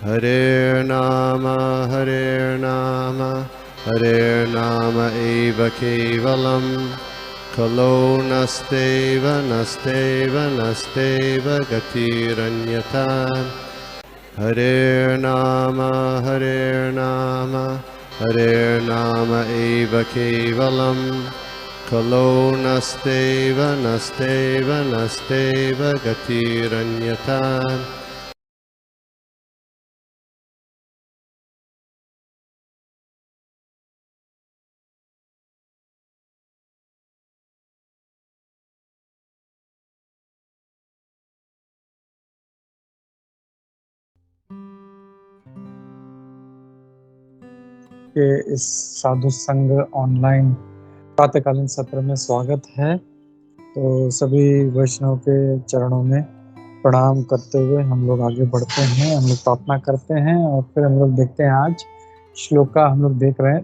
Hare Nama Hare Nama eva kevalam Kalo nasteva nasteva nasteva gatiranyata Hare Nama eva kevalam Kalo nasteva nasteva nasteva gatiranyata के इस साधु संग online प्रातःकालीन सत्र में स्वागत है। तो सभी वैष्णव के चरणों में प्रणाम करते हुए हम लोग आगे बढ़ते हैं, हम लोग प्रार्थना करते हैं और फिर हम लोग देखते हैं। आज श्लोका हम लोग देख रहे हैं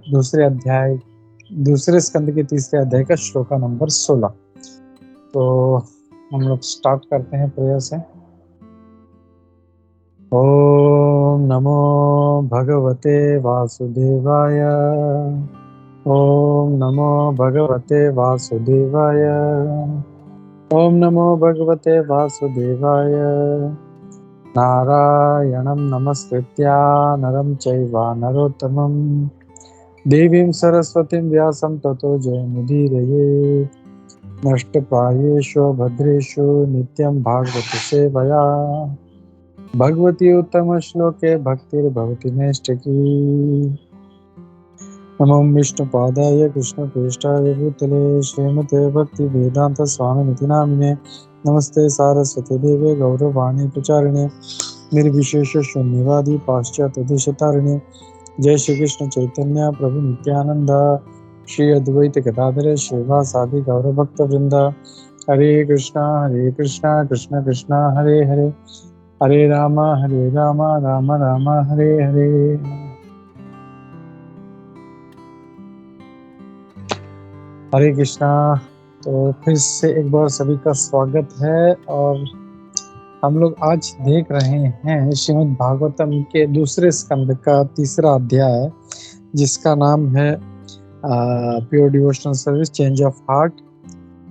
दूसरे स्कंद के तीसरे अध्याय का श्लोका नंबर 16। तो हम लोग स्टार्ट करते हैं प्रेयर से। ओम नमो भगवते वासुदेवाय। ओम नमो भगवते वासुदेवाय। ओम नमो भगवते वासुदेवाय। नारायणं नमस्कृत्य नरं चैव नरोत्तमं देवीं सरस्वतीं व्यासं ततो जयमुदीरये। नष्टप्रायेषु भद्रेषु नित्यं भागवत सेवया भगवती उत्तम श्लोके भक्तिर्भवति नैष्ठिकी। नमो विष्णुपादाय कृष्णप्रेष्ठाय भूतले श्रीमते भक्ति वेदांत स्वामिनिति नामिने। नमस्ते सारस्वती देवे गौरवाणी प्रचारिणे निर्विशेष शून्यवादी पाश्चात्य देशतारिणे। जय श्री कृष्ण चैतन्य प्रभु नित्यानंद श्री अद्वैत गदाधर श्रीवासादि गौर भक्त वृंद। हरे कृष्णा कृष्ण कृष्ण हरे हरे हरे राम राम राम हरे हरे। हरे कृष्णा। तो फिर से एक बार सभी का स्वागत है और हम लोग आज देख रहे हैं श्रीमद् भागवतम के दूसरे स्कंद का तीसरा अध्याय, जिसका नाम है pure devotional service, change of heart,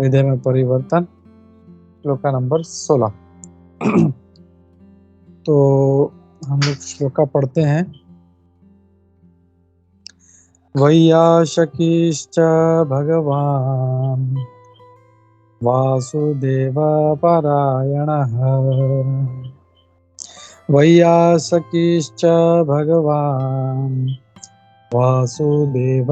हृदय में परिवर्तन, श्लोका नंबर 16। तो हम लोग श्लोका पढ़ते हैं। वैयाशकीश्च भगवान् वासुदेवपरायणः। वैयासकीश्च भगवान् वासुदेवपरायणः।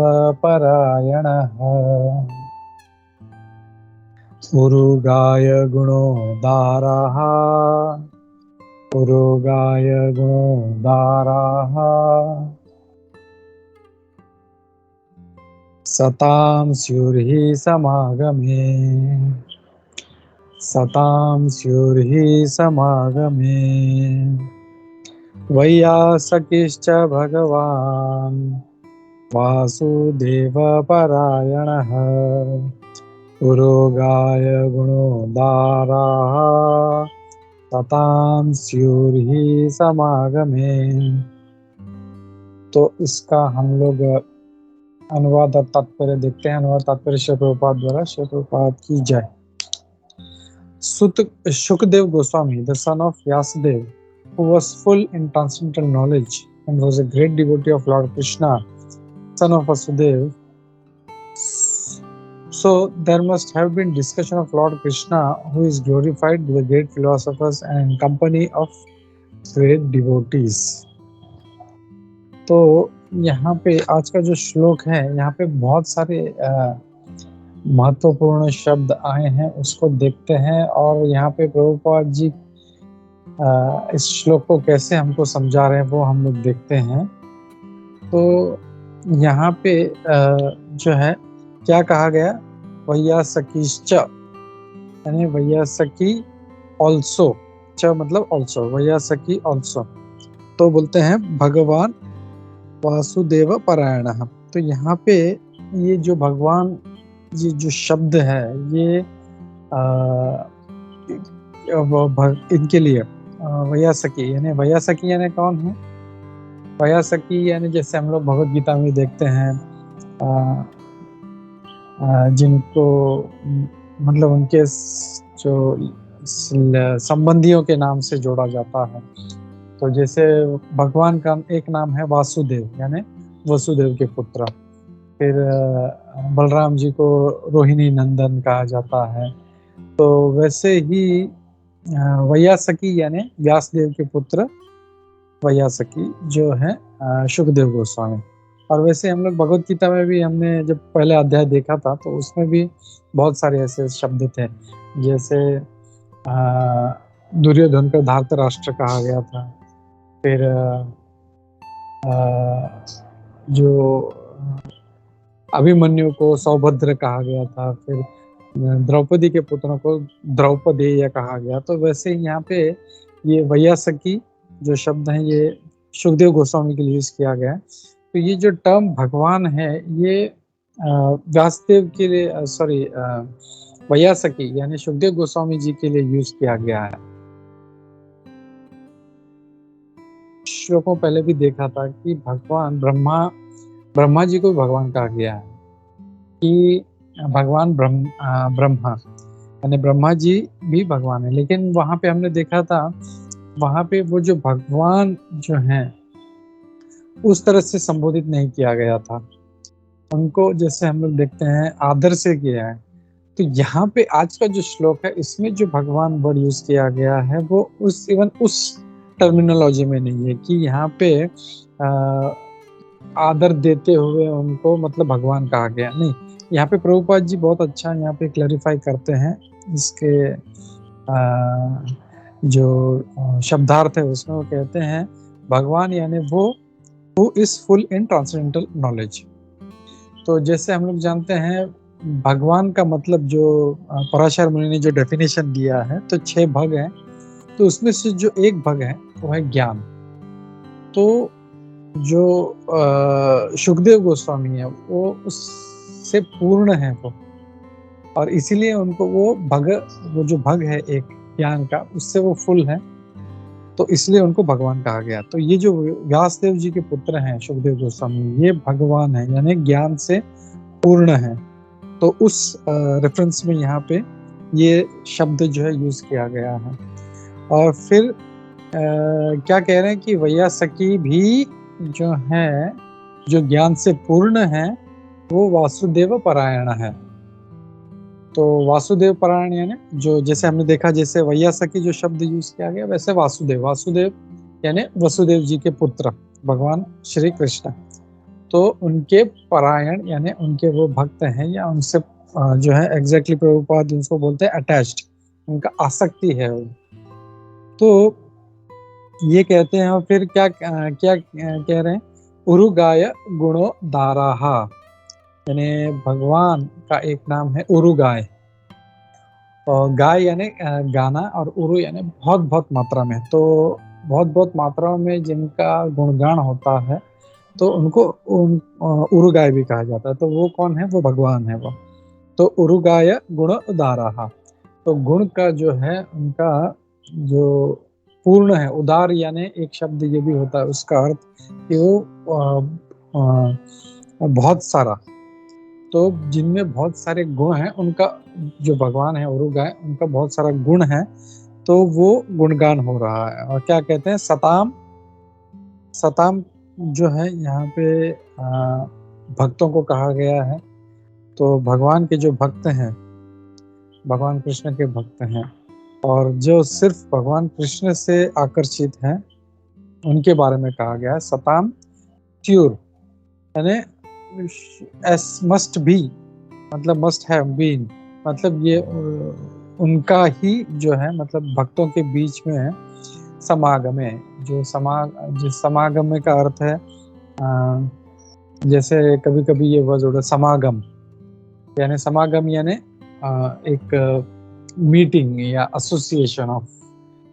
उरुगाय गुणोदारः सतां स्युर्हि समागमे। वैयासकीश्च भगवान् वासुदेवपरायणः। उरुगाय गुणोदारः सतां स्युर्हि समागमे। तो इसका हम लोग अनुवाद और तात्पर्य देखते हैं। अनुवाद तात्पर्य श्री प्रभुपाद द्वारा। श्री प्रभुपाद की जय। Shukdev Goswami, the son of Vyasadeva, who was full in transcendental knowledge and was a great devotee of Lord Krishna, son of Vasudeva. So there must have been discussion of Lord Krishna, who is glorified with the great philosophers and in company of great devotees. तो यहाँ पे आज का जो श्लोक है, यहाँ पे बहुत सारे महत्वपूर्ण शब्द आए हैं, उसको देखते हैं और यहाँ पे प्रभुपाद जी इस श्लोक को कैसे हमको समझा रहे हैं वो हम लोग देखते हैं। तो यहाँ पे जो है क्या कहा गया, वैयासकीश्च, यानी वैयासकी ऑल्सो, च मतलब ऑल्सो, वैयासकी ऑल्सो। तो बोलते हैं भगवान वासुदेव परायण। तो यहाँ पे ये जो भगवान, ये जो शब्द है, ये इनके लिए वयस्की यानी कौन है? वयस्की यानी जैसे हम लोग भगवत गीता में देखते हैं, जिनको मतलब उनके जो संबंधियों के नाम से जोड़ा जाता है। तो जैसे भगवान का एक नाम है वासुदेव, यानी वसुदेव के पुत्र। फिर बलराम जी को रोहिणी नंदन कहा जाता है। तो वैसे ही वयस्की यानी व्यासदेव के पुत्र वयस्की जो है सुखदेव गोस्वामी। और वैसे हम लोग भगवत गीता में भी हमने जब पहले अध्याय देखा था तो उसमें भी बहुत सारे ऐसे शब्द थे, जैसे दुर्योधन को धार्तराष्ट्र कहा गया था। फिर जो अभिमन्यु को सौभद्र कहा गया था। फिर द्रौपदी के पुत्रों को द्रौपदेय कहा गया। तो वैसे ही यहाँ पे ये वयस्की जो शब्द है ये सुखदेव गोस्वामी के लिए यूज किया गया है। तो ये जो टर्म भगवान है ये व्यासदेव के लिए वयस्की यानी सुखदेव गोस्वामी जी के लिए यूज किया गया है। श्लोकों पहले भी देखा था कि भगवान ब्रह्मा जी को भगवान कहा गया है, कि भगवान ब्रह्मा यानी ब्रह्मा जी भी भगवान है। लेकिन वहां पे हमने देखा था, वहां पे वो जो भगवान जो हैं उस तरह से संबोधित नहीं किया गया था, उनको जैसे हम लोग देखते हैं आदर से किया है। तो यहाँ पे आज का जो श्लोक है इसमें जो भगवान वर्ड यूज किया गया है वो उस टर्मिनोलॉजी में नहीं है कि यहाँ पे आदर देते हुए उनको मतलब भगवान कहा गया, नहीं। यहाँ पे प्रभुपाद जी बहुत अच्छा यहाँ पे क्लैरिफाई करते हैं इसके जो शब्दार्थ है उसमें। वो कहते हैं भगवान यानी वो who is full in transcendental knowledge. तो जैसे हम लोग जानते हैं भगवान का मतलब जो पराशर मुनि ने जो डेफिनेशन दिया है तो 6 भग हैं। तो उसमें से जो एक भग है वो है ज्ञान। तो जो सुखदेव गोस्वामी है वो उससे पूर्ण है वो, और इसीलिए उनको वो जो भग है एक ज्ञान का उससे वो फुल है, तो इसलिए उनको भगवान कहा गया। तो ये जो व्यासदेव जी के पुत्र हैं सुखदेव गोस्वामी, ये भगवान है यानी ज्ञान से पूर्ण है। तो उस रेफरेंस में यहाँ पे ये शब्द जो है यूज किया गया है। और फिर क्या कह रहे हैं कि वयस्की भी जो है जो ज्ञान से पूर्ण है वो वासुदेव परायण है। तो वासुदेव परायण यानी जो जैसे हमने देखा, जैसे वयस्की जो शब्द यूज किया गया वैसे वासुदेव यानी वसुदेव जी के पुत्र भगवान श्री कृष्ण। तो उनके परायण यानी उनके वो भक्त हैं या उनसे जो है एग्जैक्टली प्रभुपाद उनको बोलते हैं अटैच्ड, उनका आसक्ति है वो। तो ये कहते हैं। और फिर क्या कह रहे हैं, उरुगाय गुणो दाराहा यानी भगवान का एक नाम है उरुगाय। और गाय यानी गाना और उरु यानी बहुत बहुत मात्रा में। तो बहुत बहुत मात्रा में जिनका गुणगान होता है तो उनको उरुगाय भी कहा जाता है। तो वो कौन है? वो भगवान है वो। तो उरुगाय गुण उदाराहा, तो गुण का जो है उनका जो पूर्ण है। उदार यानी एक शब्द ये भी होता है उसका अर्थ कि वो बहुत सारा, तो जिनमें बहुत सारे गुण हैं उनका जो भगवान है उरुगाय उनका बहुत सारा गुण है, तो वो गुणगान हो रहा है। और क्या कहते हैं, सताम जो है यहाँ पे भक्तों को कहा गया है। तो भगवान के जो भक्त हैं, भगवान कृष्ण के भक्त हैं और जो सिर्फ भगवान कृष्ण से आकर्षित हैं उनके बारे में कहा गया है सताम ट्यूर यानी एस मस्ट बी, मतलब मस्ट हैव बीन, मतलब ये उनका ही जो है मतलब भक्तों के बीच में है समागमे। जो समागम का अर्थ है जैसे कभी कभी ये वर्ड होता है समागम यानी एक मीटिंग या एसोसिएशन ऑफ।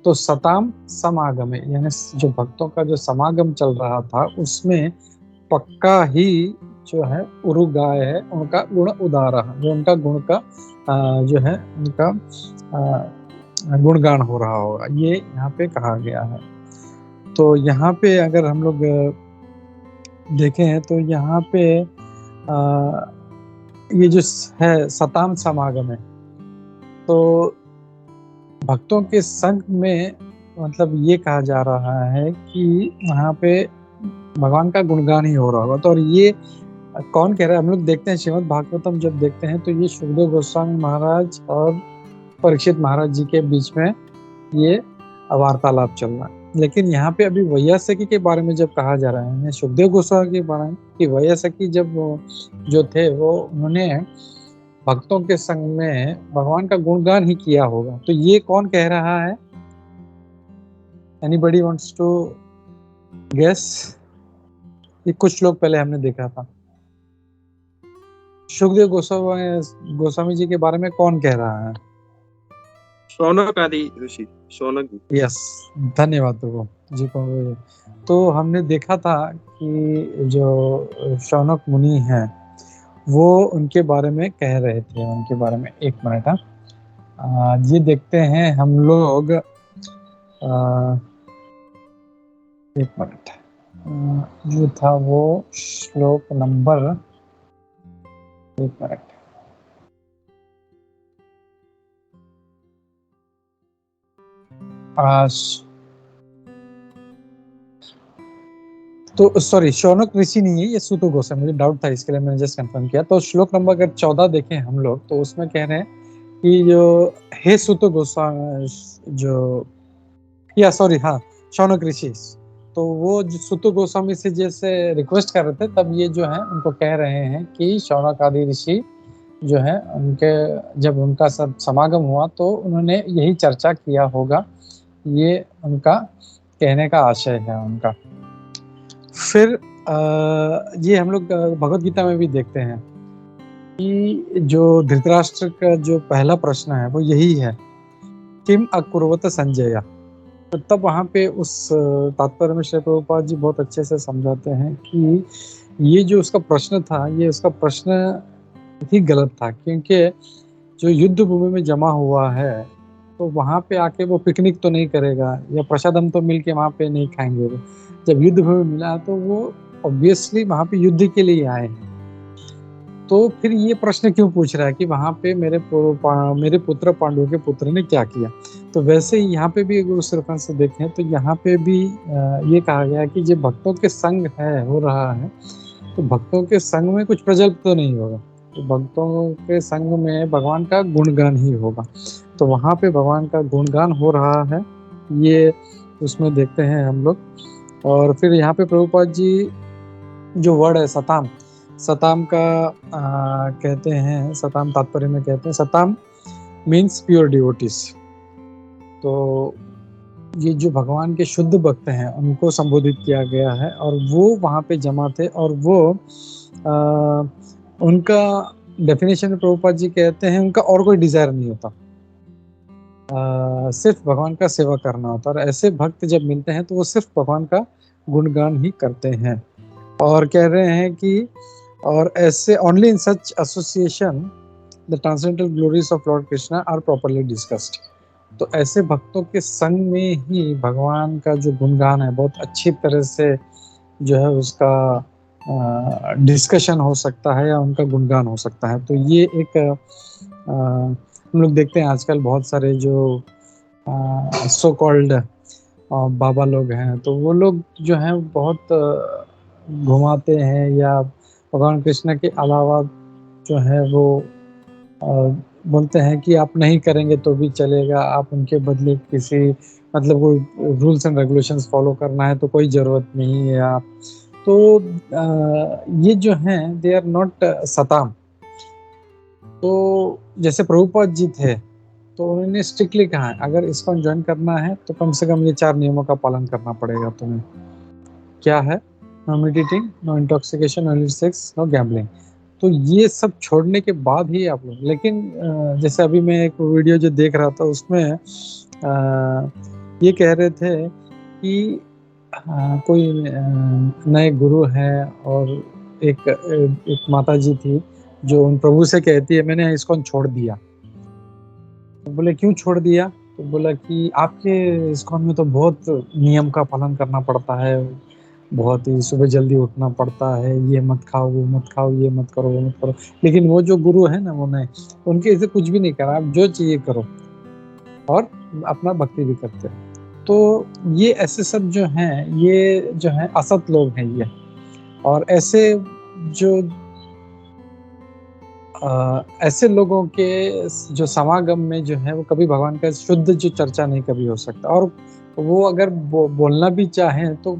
तो सताम समागम यानी जो भक्तों का जो समागम चल रहा था उसमें पक्का ही जो है उरुगाय है उनका गुण उदार, जो उनका गुण का जो है उनका गुणगान हो रहा होगा, ये यहाँ पे कहा गया है। तो यहाँ पे अगर हम लोग देखें तो यहाँ पे ये जो है सताम समागम है, तो भक्तों के संग में मतलब ये कहा जा रहा है कि वहाँ पे भगवान का गुणगान ही हो रहा होगा। तो और ये कौन कह रहा है? हम लोग देखते हैं श्रीमद् भागवतम जब देखते हैं तो ये सुखदेव गोस्वामी महाराज और परीक्षित महाराज जी के बीच में ये वार्तालाप चल रहा है। लेकिन यहाँ पे अभी वैयासखी के बारे में जब कहा जा रहा है, सुखदेव गोस्वामी के बारे में, कि वैयासखी जब जो थे वो उन्होंने भक्तों के संग में भगवान का गुणगान ही किया होगा। तो ये कौन कह रहा है? Anybody wants to guess? ये कुछ लोग पहले हमने देखा था। सुखदेव गोस्वामी जी के बारे में कौन कह रहा है? शौनक आदि ऋषि, शौनक जी। यस, धन्यवाद प्रभु जी को। तो हमने देखा था कि जो शौनक मुनि हैं वो उनके बारे में कह रहे थे, उनके बारे में। एक मिनट, ये देखते हैं हम लोग। एक मिनट, जो था वो श्लोक नंबर, एक मिनट, तो सॉरी, शौनक ऋषि नहीं है, ये सूत गोस्वामी, मुझे डाउट था इसके लिए मैंने जस्ट कंफर्म किया। तो श्लोक नंबर अगर 14 देखें हम लोग तो उसमें कह रहे हैं कि जो हे सूत गोस्वामी, जो या सॉरी हाँ शौनक ऋषि, तो वो सूत गोस्वामी से जैसे रिक्वेस्ट कर रहे थे, तब ये जो है उनको कह रहे हैं कि शौनक आदि ऋषि जो है उनके जब उनका सब समागम हुआ तो उन्होंने यही चर्चा किया होगा, ये उनका कहने का आशय है उनका। फिर ये हम लोग भगवत गीता में भी देखते हैं कि जो धृतराष्ट्र का जो पहला प्रश्न है वो यही है, किम अकुर्वत संजय। तो तब वहाँ पे उस तात्पर्य में श्री प्रभुपाद जी बहुत अच्छे से समझाते हैं कि ये जो उसका प्रश्न था, ये उसका प्रश्न ही गलत था, क्योंकि जो युद्ध भूमि में जमा हुआ है तो वहाँ पे आके वो पिकनिक तो नहीं करेगा या प्रसादम तो मिल के वहाँ पे नहीं खाएंगे। वो जब युद्ध भूमि मिला तो वो ऑब्वियसली वहाँ पे युद्ध के लिए आए हैं। तो फिर ये प्रश्न क्यों पूछ रहा है कि वहाँ पे मेरे पुत्र पांडु के पुत्र ने क्या किया? तो वैसे ही यहाँ पे भी अगर उस रेफरेंस से देखें तो यहाँ पे भी ये कहा गया कि जो भक्तों के संग है हो रहा है, तो भक्तों के संग में कुछ प्रजल्प तो नहीं होगा, तो भक्तों के संग में भगवान का गुणगान ही होगा। तो वहाँ पे भगवान का गुणगान हो रहा है, ये उसमें देखते हैं हम लोग। और फिर यहाँ पे प्रभुपाद जी जो वर्ड है सताम, सताम का कहते हैं, सताम तात्पर्य में कहते हैं, सताम मीन्स प्योर डिवोटीज। तो ये जो भगवान के शुद्ध भक्त हैं उनको संबोधित किया गया है, और वो वहाँ पे जमा थे, और वो उनका डेफिनेशन में प्रभुपाद जी कहते हैं उनका और कोई डिजायर नहीं होता, सिर्फ भगवान का सेवा करना होता है। और ऐसे भक्त जब मिलते हैं तो वो सिर्फ भगवान का गुणगान ही करते हैं। और कह रहे हैं कि और ऐसे only in such association the transcendental glories of Lord Krishna are properly discussed. तो ऐसे भक्तों के संग में ही भगवान का जो गुणगान है बहुत अच्छी तरह से जो है उसका डिस्कशन हो सकता है या उनका गुणगान हो सकता है। तो ये एक हम लोग देखते हैं आजकल बहुत सारे जो सो कॉल्ड बाबा लोग हैं, तो वो लोग जो हैं बहुत घुमाते हैं या भगवान कृष्ण के अलावा जो है वो बोलते हैं कि आप नहीं करेंगे तो भी चलेगा, आप उनके बदले किसी मतलब कोई रूल्स एंड रेगुलेशंस फॉलो करना है तो कोई ज़रूरत नहीं है आप। तो ये जो हैं दे आर नॉट सताम। तो जैसे प्रभुपाद जी थे तो उन्होंने स्ट्रिक्टली कहा है अगर इसको ज्वाइन करना है तो कम से कम ये 4 नियमों का पालन करना पड़ेगा तुम्हें। क्या है? No meditating, no intoxication, no sex, no gambling. तो ये सब छोड़ने के बाद ही आप लोग, लेकिन जैसे अभी मैं एक वीडियो जो देख रहा था उसमें ये कह रहे थे कि कोई नए गुरु हैं और एक माता जी थी जो उन प्रभु से कहती है मैंने इसको छोड़ दिया। तो बोले क्यों छोड़ दिया? तो बोला कि आपके इस्कॉन में तो बहुत नियम का पालन करना पड़ता है, बहुत ही सुबह जल्दी उठना पड़ता है, ये मत खाओ, वो मत खाओ, ये मत करो, वो मत करो। लेकिन वो जो गुरु है ना, उन्हें उनके ऐसे कुछ भी नहीं करा, आप जो चाहिए करो, और अपना भक्ति भी करते हैं। तो ये ऐसे सब जो हैं, ये जो है असत लोग हैं ये। और ऐसे जो ऐसे लोगों के जो समागम में जो है, वो कभी भगवान का शुद्ध जो चर्चा नहीं कभी हो सकता। और वो अगर बोलना भी चाहें तो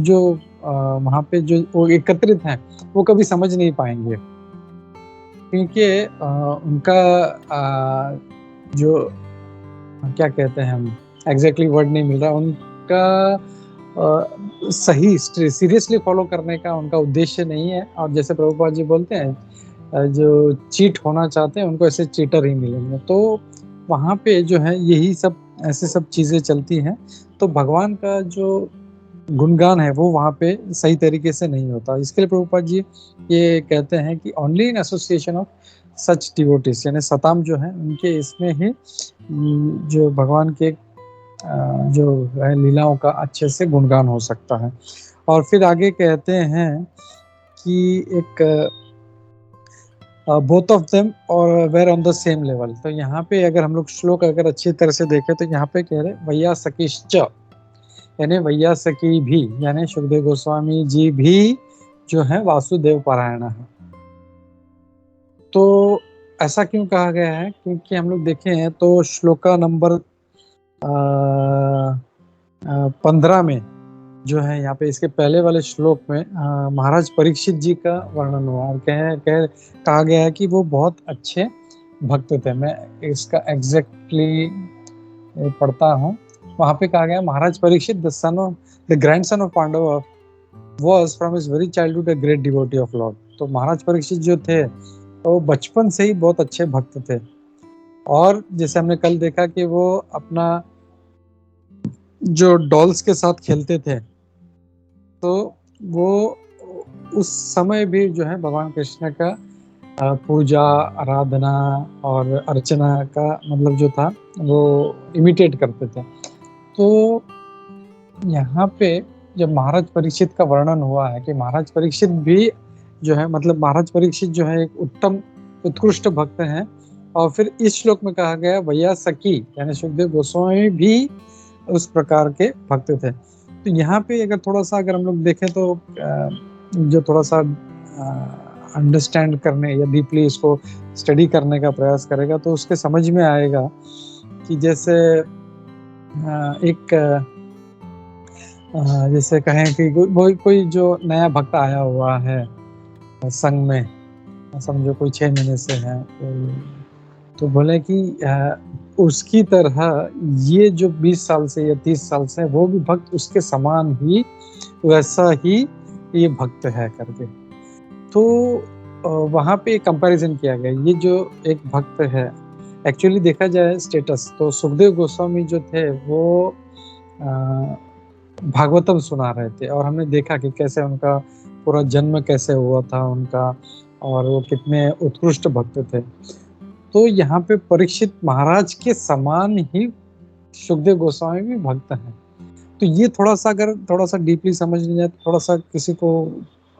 जो वहाँ पे जो वो एकत्रित हैं, वो कभी समझ नहीं पाएंगे, क्योंकि उनका जो क्या कहते हैं, हम एग्जैक्टली वर्ड नहीं मिल रहा, उनका सही सीरियसली फॉलो करने का उनका उद्देश्य नहीं है। और जैसे प्रभुपाद जी बोलते हैं, जो चीट होना चाहते हैं उनको ऐसे चीटर ही मिलेंगे। तो वहाँ पे जो है यही सब ऐसे सब चीजें चलती हैं। तो भगवान का जो गुणगान है वो वहाँ पे सही तरीके से नहीं होता। इसके लिए प्रभुपाद जी ये कहते हैं कि only in association of such devotees, यानी सताम जो है उनके इसमें ही जो भगवान के जो है लीलाओं का अच्छे से गुणगान हो सकता है। और फिर आगे कहते हैं कि एक बोथ ऑफ देम और were on the same level. तो यहाँ पे अगर हम लोग श्लोक अगर अच्छी तरह से देखें तो यहाँ पे कह रहे वैया सकीश्च, यानी वैया सकी भी, यानी सुखदेव गोस्वामी जी भी जो है वासुदेव पारायण है। तो ऐसा क्यों कहा गया है? क्योंकि हम लोग देखें तो श्लोका नंबर 15 में जो है, यहाँ पे इसके पहले वाले श्लोक में महाराज परीक्षित जी का वर्णन हुआ और कहा गया है कि वो बहुत अच्छे भक्त थे। मैं इसका एग्जैक्टली पढ़ता हूँ। वहाँ पे कहा गया, Maharaj Parikshit the grandson of Pandav was from his very childhood a great devotee of lord. तो महाराज परीक्षित जो थे वो बचपन से ही बहुत अच्छे भक्त थे। और जैसे हमने कल देखा कि वो अपना जो डॉल्स के साथ खेलते थे, तो वो उस समय भी जो है भगवान कृष्ण का पूजा, आराधना और अर्चना का मतलब जो था वो इमिटेट करते थे। तो यहाँ पे जब महाराज परीक्षित का वर्णन हुआ है कि महाराज परीक्षित भी जो है, मतलब महाराज परीक्षित जो है एक उत्तम उत्कृष्ट भक्त हैं। और फिर इस श्लोक में कहा गया वैया सकी, यानी सुखदेव गोस्वामी भी उस प्रकार के भक्त थे। तो यहाँ पे अगर थोड़ा सा अगर हम लोग देखें तो जो थोड़ा सा अंडरस्टैंड करने या डीपली इसको स्टडी करने का प्रयास करेगा तो उसके समझ में आएगा कि जैसे एक जैसे कहें कि कोई जो नया भक्त आया हुआ है संघ में, समझो कोई 6 महीने से है, तो बोले कि उसकी तरह ये जो 20 साल से या 30 साल से वो भी भक्त उसके समान ही वैसा ही ये भक्त है करके। तो वहाँ पे कंपैरिजन किया गया। ये जो एक भक्त है, एक्चुअली देखा जाए स्टेटस तो सुखदेव गोस्वामी जो थे वो भागवतम सुना रहे थे, और हमने देखा कि कैसे उनका पूरा जन्म कैसे हुआ था उनका, और वो कितने उत्कृष्ट भक्त थे। तो यहाँ पे परीक्षित महाराज के समान ही सुखदेव गोस्वामी भी भक्त हैं। तो ये थोड़ा सा अगर थोड़ा सा डीपली समझ लिया जाए तो थोड़ा सा किसी को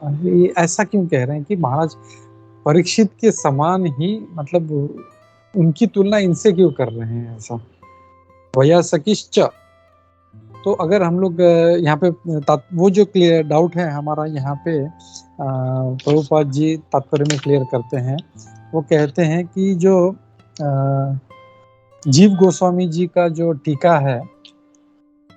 ये ऐसा क्यों कह रहे हैं कि महाराज परीक्षित के समान ही, मतलब उनकी तुलना इनसे क्यों कर रहे हैं ऐसा? वया सकिश्च। तो अगर हम लोग यहाँ पे वो जो क्लियर डाउट है हमारा यहाँ पे प्रभुपाद जी तात्पर्य में क्लियर करते हैं। वो कहते हैं कि जो जीव गोस्वामी जी का जो टीका है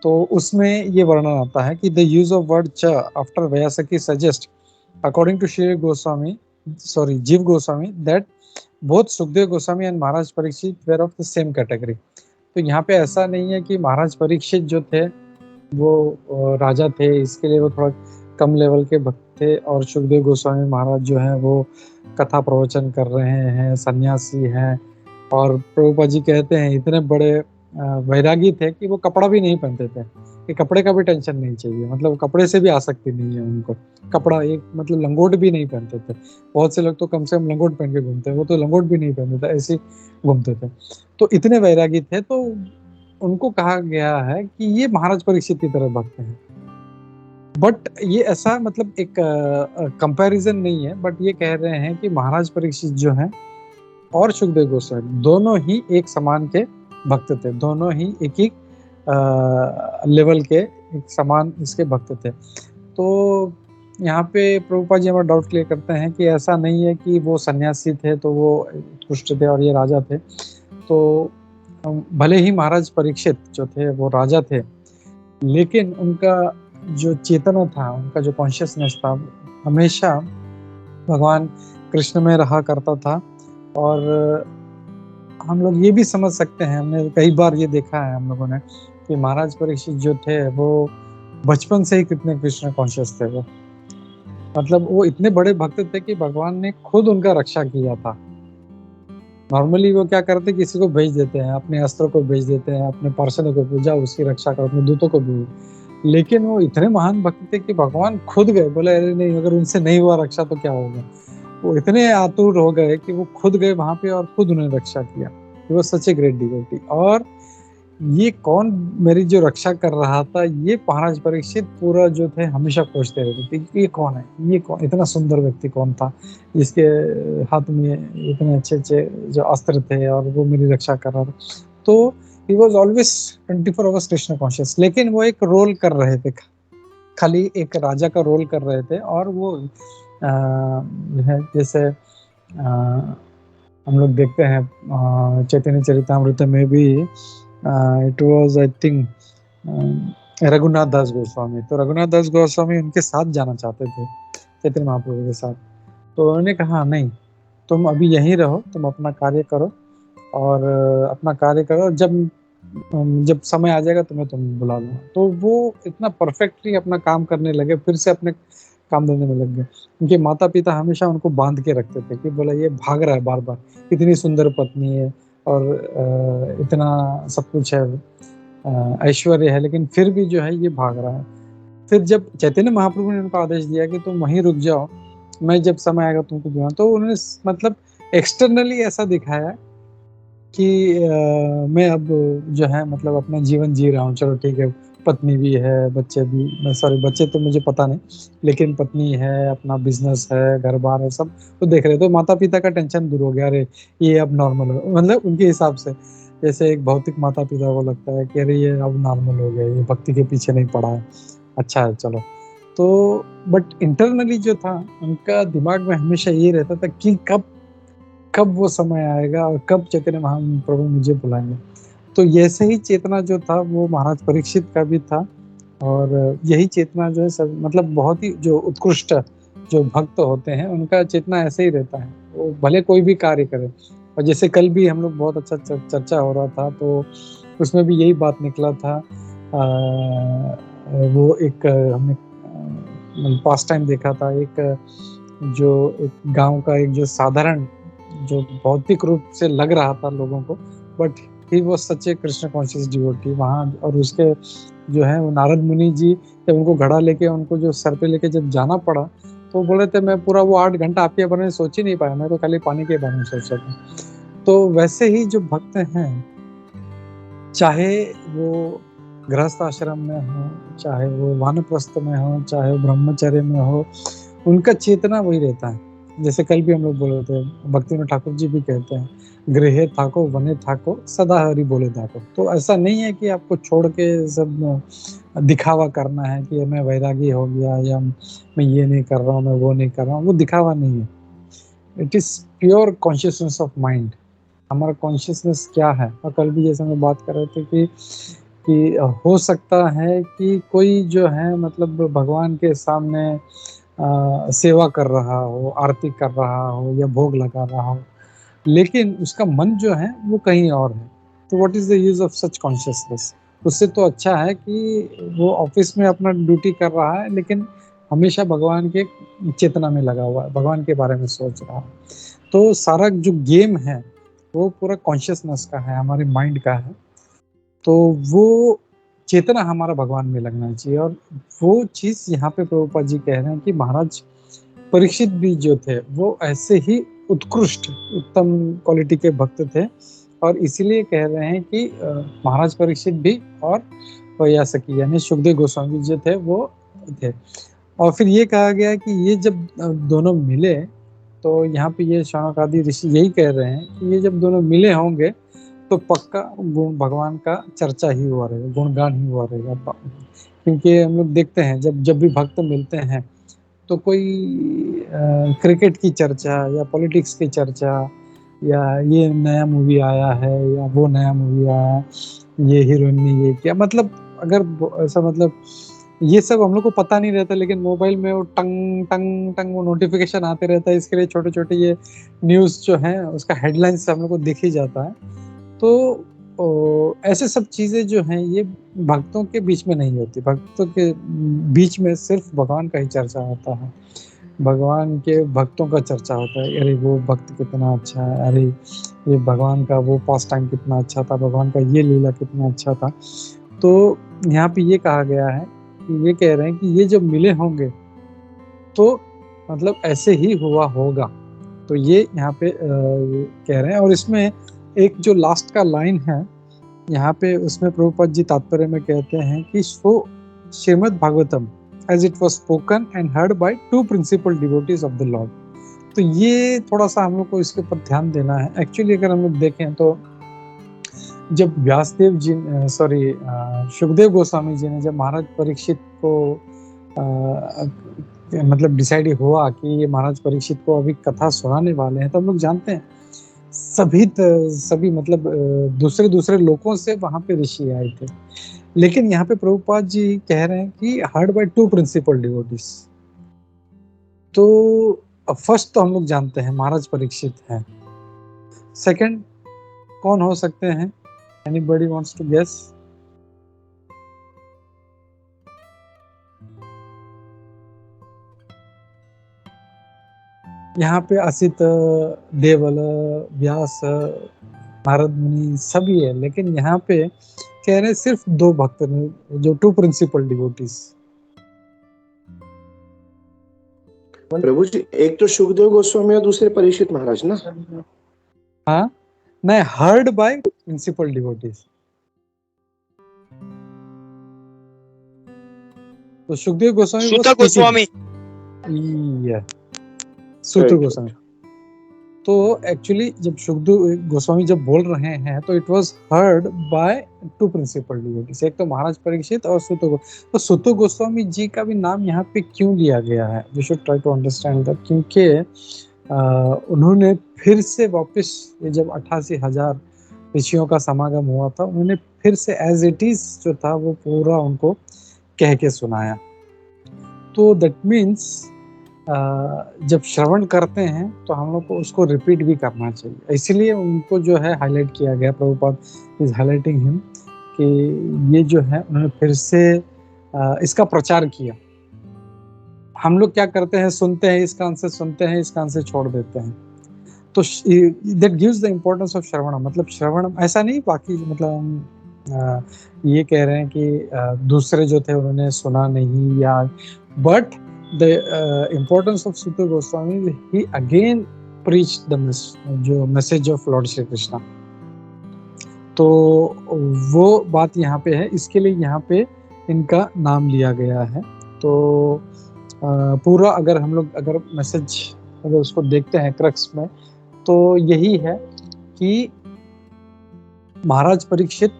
तो उसमें ये वर्णन आता है कि द यूज ऑफ वर्ड च आफ्टर वयासकी suggest according to Shri Goswami Jiva Goswami that both Sukhdev Goswami and Maharaj Parikshit were of the same category. तो यहाँ पे ऐसा नहीं है कि महाराज परीक्षित जो थे वो राजा थे, इसके लिए वो थोड़ा कम लेवल के भक्त थे, और सुखदेव गोस्वामी महाराज जो हैं वो कथा प्रवचन कर रहे हैं, सन्यासी हैं। और प्रभुपाद जी कहते हैं इतने बड़े वैरागी थे कि वो कपड़ा भी नहीं पहनते थे, कि कपड़े का भी टेंशन नहीं चाहिए, मतलब कपड़े से भी आसक्ति नहीं है उनको। कपड़ा एक मतलब लंगोट भी नहीं पहनते थे। बहुत से लोग तो कम से कम लंगोट पहन के घूमते हैं, वो तो लंगोट भी नहीं पहनते थे, ऐसे घूमते थे। तो इतने वैरागी थे। तो उनको कहा गया है कि ये महाराज परीक्षित की तरह भक्त हैं। बट ये ऐसा मतलब एक कंपैरिजन नहीं है, बट ये कह रहे हैं कि महाराज परीक्षित जो हैं और सुखदेव गोस्वामी दोनों ही एक समान के भक्त थे, दोनों ही एक ही लेवल के एक समान इसके भक्त थे। तो यहाँ पे प्रभुपाद जी हमारा डाउट क्लियर करते हैं कि ऐसा नहीं है कि वो सन्यासी थे तो वो उत्कृष्ट थे और ये राजा थे। तो भले ही महाराज परीक्षित जो थे वो राजा थे, लेकिन उनका जो चेतना था, उनका जो कॉन्शियसनेस था, हमेशा भगवान कृष्ण में रहा करता था। और हम लोग ये भी समझ सकते हैं, हमने कई बार ये देखा है हम लोगों ने कि महाराज परीक्षित जो थे वो बचपन से ही कितने कृष्ण कॉन्शियस थे। वो मतलब वो इतने बड़े भक्त थे कि भगवान ने खुद उनका रक्षा किया था। नॉर्मली वो क्या करते, किसी को भेज देते हैं, अपने अस्त्रों को भेज देते हैं, अपने पार्षदों को पूजा, उसकी रक्षा करो, अपने दूतों को भी। लेकिन वो इतने महान भक्त थे कि भगवान खुद गए, बोले अरे नहीं, अगर उनसे नहीं हुआ रक्षा तो क्या होगा। वो इतने आतुर हो गए कि वो खुद गए वहां पे और खुद उन्हें रक्षा किया। वो सच ए ग्रेट डिवोटी। और ये कौन मेरी जो रक्षा कर रहा था, ये महाराज परीक्षित पूरा जो थे हमेशा खोजते रहते थे कि ये कौन है, ये कौन, इतना सुंदर व्यक्ति कौन था जिसके हाथ में इतने अच्छे अच्छे जो अस्त्र थे और वो मेरी रक्षा कर रहा था। तो he was always 24 hours Krishna conscious. लेकिन वो एक रोल कर रहे थे, खाली एक राजा का रोल कर रहे थे। और वो जैसे हम लोग देखते हैं चैतन्य चरितामृत में भी, it was I think Raghunath Das Goswami. तो रघुनाथ दास गोस्वामी उनके साथ जाना चाहते थे, चैतन्य महाप्रभु के साथ। तो उन्होंने कहा नहीं, तुम अभी यहीं रहो, तुम अपना कार्य करो और अपना कार्य करो, जब समय आ जाएगा तुम्हें तुम बुला लूंगा। तो वो इतना परफेक्टली अपना काम करने लगे, फिर से अपने काम धंधे में लग गए। उनके माता पिता हमेशा उनको बांध के रखते थे कि बोला ये भाग रहा है बार बार, इतनी सुंदर पत्नी है और इतना सब कुछ है, ऐश्वर्य है, लेकिन फिर भी जो है ये भाग रहा है। फिर जब चैतन्य महाप्रभु ने उनको आदेश दिया कि तुम वहीं रुक जाओ, मैं जब समय आएगा तुमको बुलाऊंगा, तो उन्होंने मतलब एक्सटर्नली ऐसा दिखाया कि मैं अब जो है मतलब अपना जीवन जी रहा हूँ, चलो ठीक है, पत्नी भी है, बच्चे भी, सॉरी बच्चे तो मुझे पता नहीं, लेकिन पत्नी है, अपना बिजनेस है, घर बार है, सब तो देख रहे। तो माता पिता का टेंशन दूर हो गया, अरे ये अब नॉर्मल हो, मतलब उनके हिसाब से जैसे एक भौतिक माता पिता को लगता है कि अरे ये अब नॉर्मल हो गया, ये भक्ति के पीछे नहीं पड़ा है, अच्छा है चलो। तो बट इंटरनली जो था उनका दिमाग में हमेशा ये रहता था कि कब वो समय आएगा और कब चैतन्य महाप्रभु मुझे बुलाएंगे। तो ऐसे ही चेतना जो था वो महाराज परीक्षित का भी था। और यही चेतना जो है सब मतलब बहुत ही जो उत्कृष्ट जो भक्त होते हैं उनका चेतना ऐसे ही रहता है, वो भले कोई भी कार्य करे। और जैसे कल भी हम लोग बहुत अच्छा चर्चा हो रहा था, तो उसमें भी यही बात निकला था। वो एक हमने पास्ट टाइम देखा था, एक जो एक गांव का एक जो साधारण जो भौतिक रूप से लग रहा था लोगों को, बट ही वो सच्चे कृष्ण कॉन्शियस डिवोटी वहाँ। और उसके जो है वो नारद मुनि जी जब उनको घड़ा लेके उनको जो सर पे लेके जब जाना पड़ा, तो बोल रहे थे मैं पूरा वो 8 घंटा आपके बारे में सोच ही नहीं पाया, मैं तो खाली पानी के बारे में सोच रहा था। तो वैसे ही जो भक्त हैं, चाहे वो गृहस्थ आश्रम में हो, चाहे वो वानप्रस्थ में हो, चाहे वो ब्रह्मचर्य में हो, उनका चेतना वही रहता है। जैसे कल भी हम लोग बोल रहे थे, भक्तिविनोद ठाकुर जी भी कहते हैं, गृहे थाको वने थाको सदा हरि बोले थाको। तो ऐसा नहीं है कि आपको छोड़ के सब दिखावा करना है कि मैं वैरागी हो गया या मैं ये नहीं कर रहा हूँ, मैं वो नहीं कर रहा हूँ, वो दिखावा नहीं है। It is pure consciousness of mind. हमारा कॉन्शियसनेस क्या है। और कल भी जैसे हम बात कर रहे थे कि हो सकता है कि कोई जो है मतलब भगवान के सामने सेवा कर रहा हो, आरती कर रहा हो या भोग लगा रहा हो, लेकिन उसका मन जो है वो कहीं और है। तो what is the use of such consciousness. उससे तो अच्छा है कि वो ऑफिस में अपना ड्यूटी कर रहा है, लेकिन हमेशा भगवान के चेतना में लगा हुआ है, भगवान के बारे में सोच रहा है। तो सारा जो गेम है वो पूरा कॉन्शियसनेस का है, हमारे माइंड का है। तो वो चेतना हमारा भगवान में लगना चाहिए। और वो चीज यहाँ पे प्रभुपाद जी कह रहे हैं कि महाराज परीक्षित भी जो थे वो ऐसे ही उत्कृष्ट उत्तम क्वालिटी के भक्त थे। और इसीलिए कह रहे हैं कि महाराज परीक्षित भी और वैयासकी यानी सुखदेव गोस्वामी जो थे वो थे। और फिर ये कहा गया कि ये जब दोनों मिले तो यहाँ पे ये शौनक आदि ऋषि यही कह रहे हैं कि ये जब दोनों मिले होंगे तो पक्का गुण भगवान का चर्चा ही हुआ रहेगा, गुणगान ही हुआ रहेगा। क्योंकि हम लोग देखते हैं जब जब भी भक्त मिलते हैं तो कोई क्रिकेट की चर्चा या पॉलिटिक्स की चर्चा या ये नया मूवी आया है या वो नया मूवी आया, ये हीरोइन ने ये किया, मतलब अगर ऐसा मतलब ये सब हम लोग को पता नहीं रहता, लेकिन मोबाइल में वो टंग टंग टंग वो नोटिफिकेशन आते रहता है। इसके लिए छोटे छोटे ये न्यूज़ जो है उसका हेडलाइंस हम लोग को दिख ही जाता है। तो ऐसे सब चीज़ें जो हैं ये भक्तों के बीच में नहीं होती। भक्तों के बीच में सिर्फ भगवान का ही चर्चा होता है, भगवान के भक्तों का चर्चा होता है। अरे वो भक्त कितना अच्छा है, अरे ये भगवान का वो पास टाइम कितना अच्छा था, भगवान का ये लीला कितना अच्छा था। तो यहाँ पे ये कहा गया है कि ये कह रहे हैं कि ये जब मिले होंगे तो मतलब ऐसे ही हुआ होगा। तो ये यहाँ पे कह रहे हैं। और इसमें एक जो लास्ट का लाइन है यहाँ पे, उसमें प्रभुपाद जी तात्पर्य में कहते हैं कि सो Shrimad Bhagavatam as it was spoken and heard by two principal devotees of the Lord। तो ये थोड़ा सा हम लोग को इसके ऊपर ध्यान देना है। एक्चुअली अगर हम लोग देखें तो जब व्यासदेव जी सुखदेव गोस्वामी जी ने जब महाराज परीक्षित को मतलब डिसाइड हुआ कि ये महाराज परीक्षित को अभी कथा सुनाने वाले हैं, तो हम लोग जानते हैं सभी मतलब दूसरे लोगों से वहां पे ऋषि आए थे। लेकिन यहाँ पे प्रभुपाद जी कह रहे हैं कि heard by two principal devotees. तो फर्स्ट तो हम लोग जानते हैं महाराज परीक्षित हैं। सेकंड कौन हो सकते हैं? Anybody wants to guess? यहाँ पे असित, देवल, व्यास, नारद मुनि सभी है, लेकिन यहाँ पे कह रहे सिर्फ दो भक्त ने जो टू प्रिंसिपल डिवोटीज। प्रभु जी, एक तो सुखदेव गोस्वामी और दूसरे परीक्षित महाराज ना? हाँ नहीं, हर्ड बाय प्रिंसिपल डिवोटीज। तो सुखदेव गोस्वामी सूत गोस्वामी, सूत गोस्वामी। तो एक्चुअली जब सुखदेव गोस्वामी जब बोल रहे हैं तो it was heard by two principal devotees, एक तो महाराज परीक्षित और सूत गोस्वामी। तो सूत गोस्वामी जी का भी नाम यहाँ पे क्यों लिया गया है? We should try to understand that. क्योंकि उन्होंने फिर से वापस जब 88,000 ऋषियों का समागम हुआ था, उन्होंने फिर से एज इट इज जो था वो पूरा उनको कह के सुनाया। तो दैट मीन्स जब श्रवण करते हैं तो हम लोग को उसको रिपीट भी करना चाहिए। इसलिए उनको जो है हाईलाइट किया गया, प्रभुपाद इज हाईलाइटिंग हिम, कि ये जो है उन्होंने फिर से इसका प्रचार किया। हम लोग क्या करते हैं, सुनते हैं, इस कान से सुनते हैं, इस कान से छोड़ देते हैं। तो that gives the importance of shravan. मतलब श्रवण ऐसा नहीं, बाकी मतलब ये कह रहे हैं कि दूसरे जो थे उन्होंने सुना नहीं, या but the importance of Sutta Goswami, he again preached the message of Lord Shri Krishna। तो वो बात यहाँ पे है, इसके लिए यहाँ पे इनका नाम लिया गया है। तो पूरा अगर हम लोग अगर मैसेज अगर उसको देखते हैं क्रक्स में, तो यही है कि महाराज परीक्षित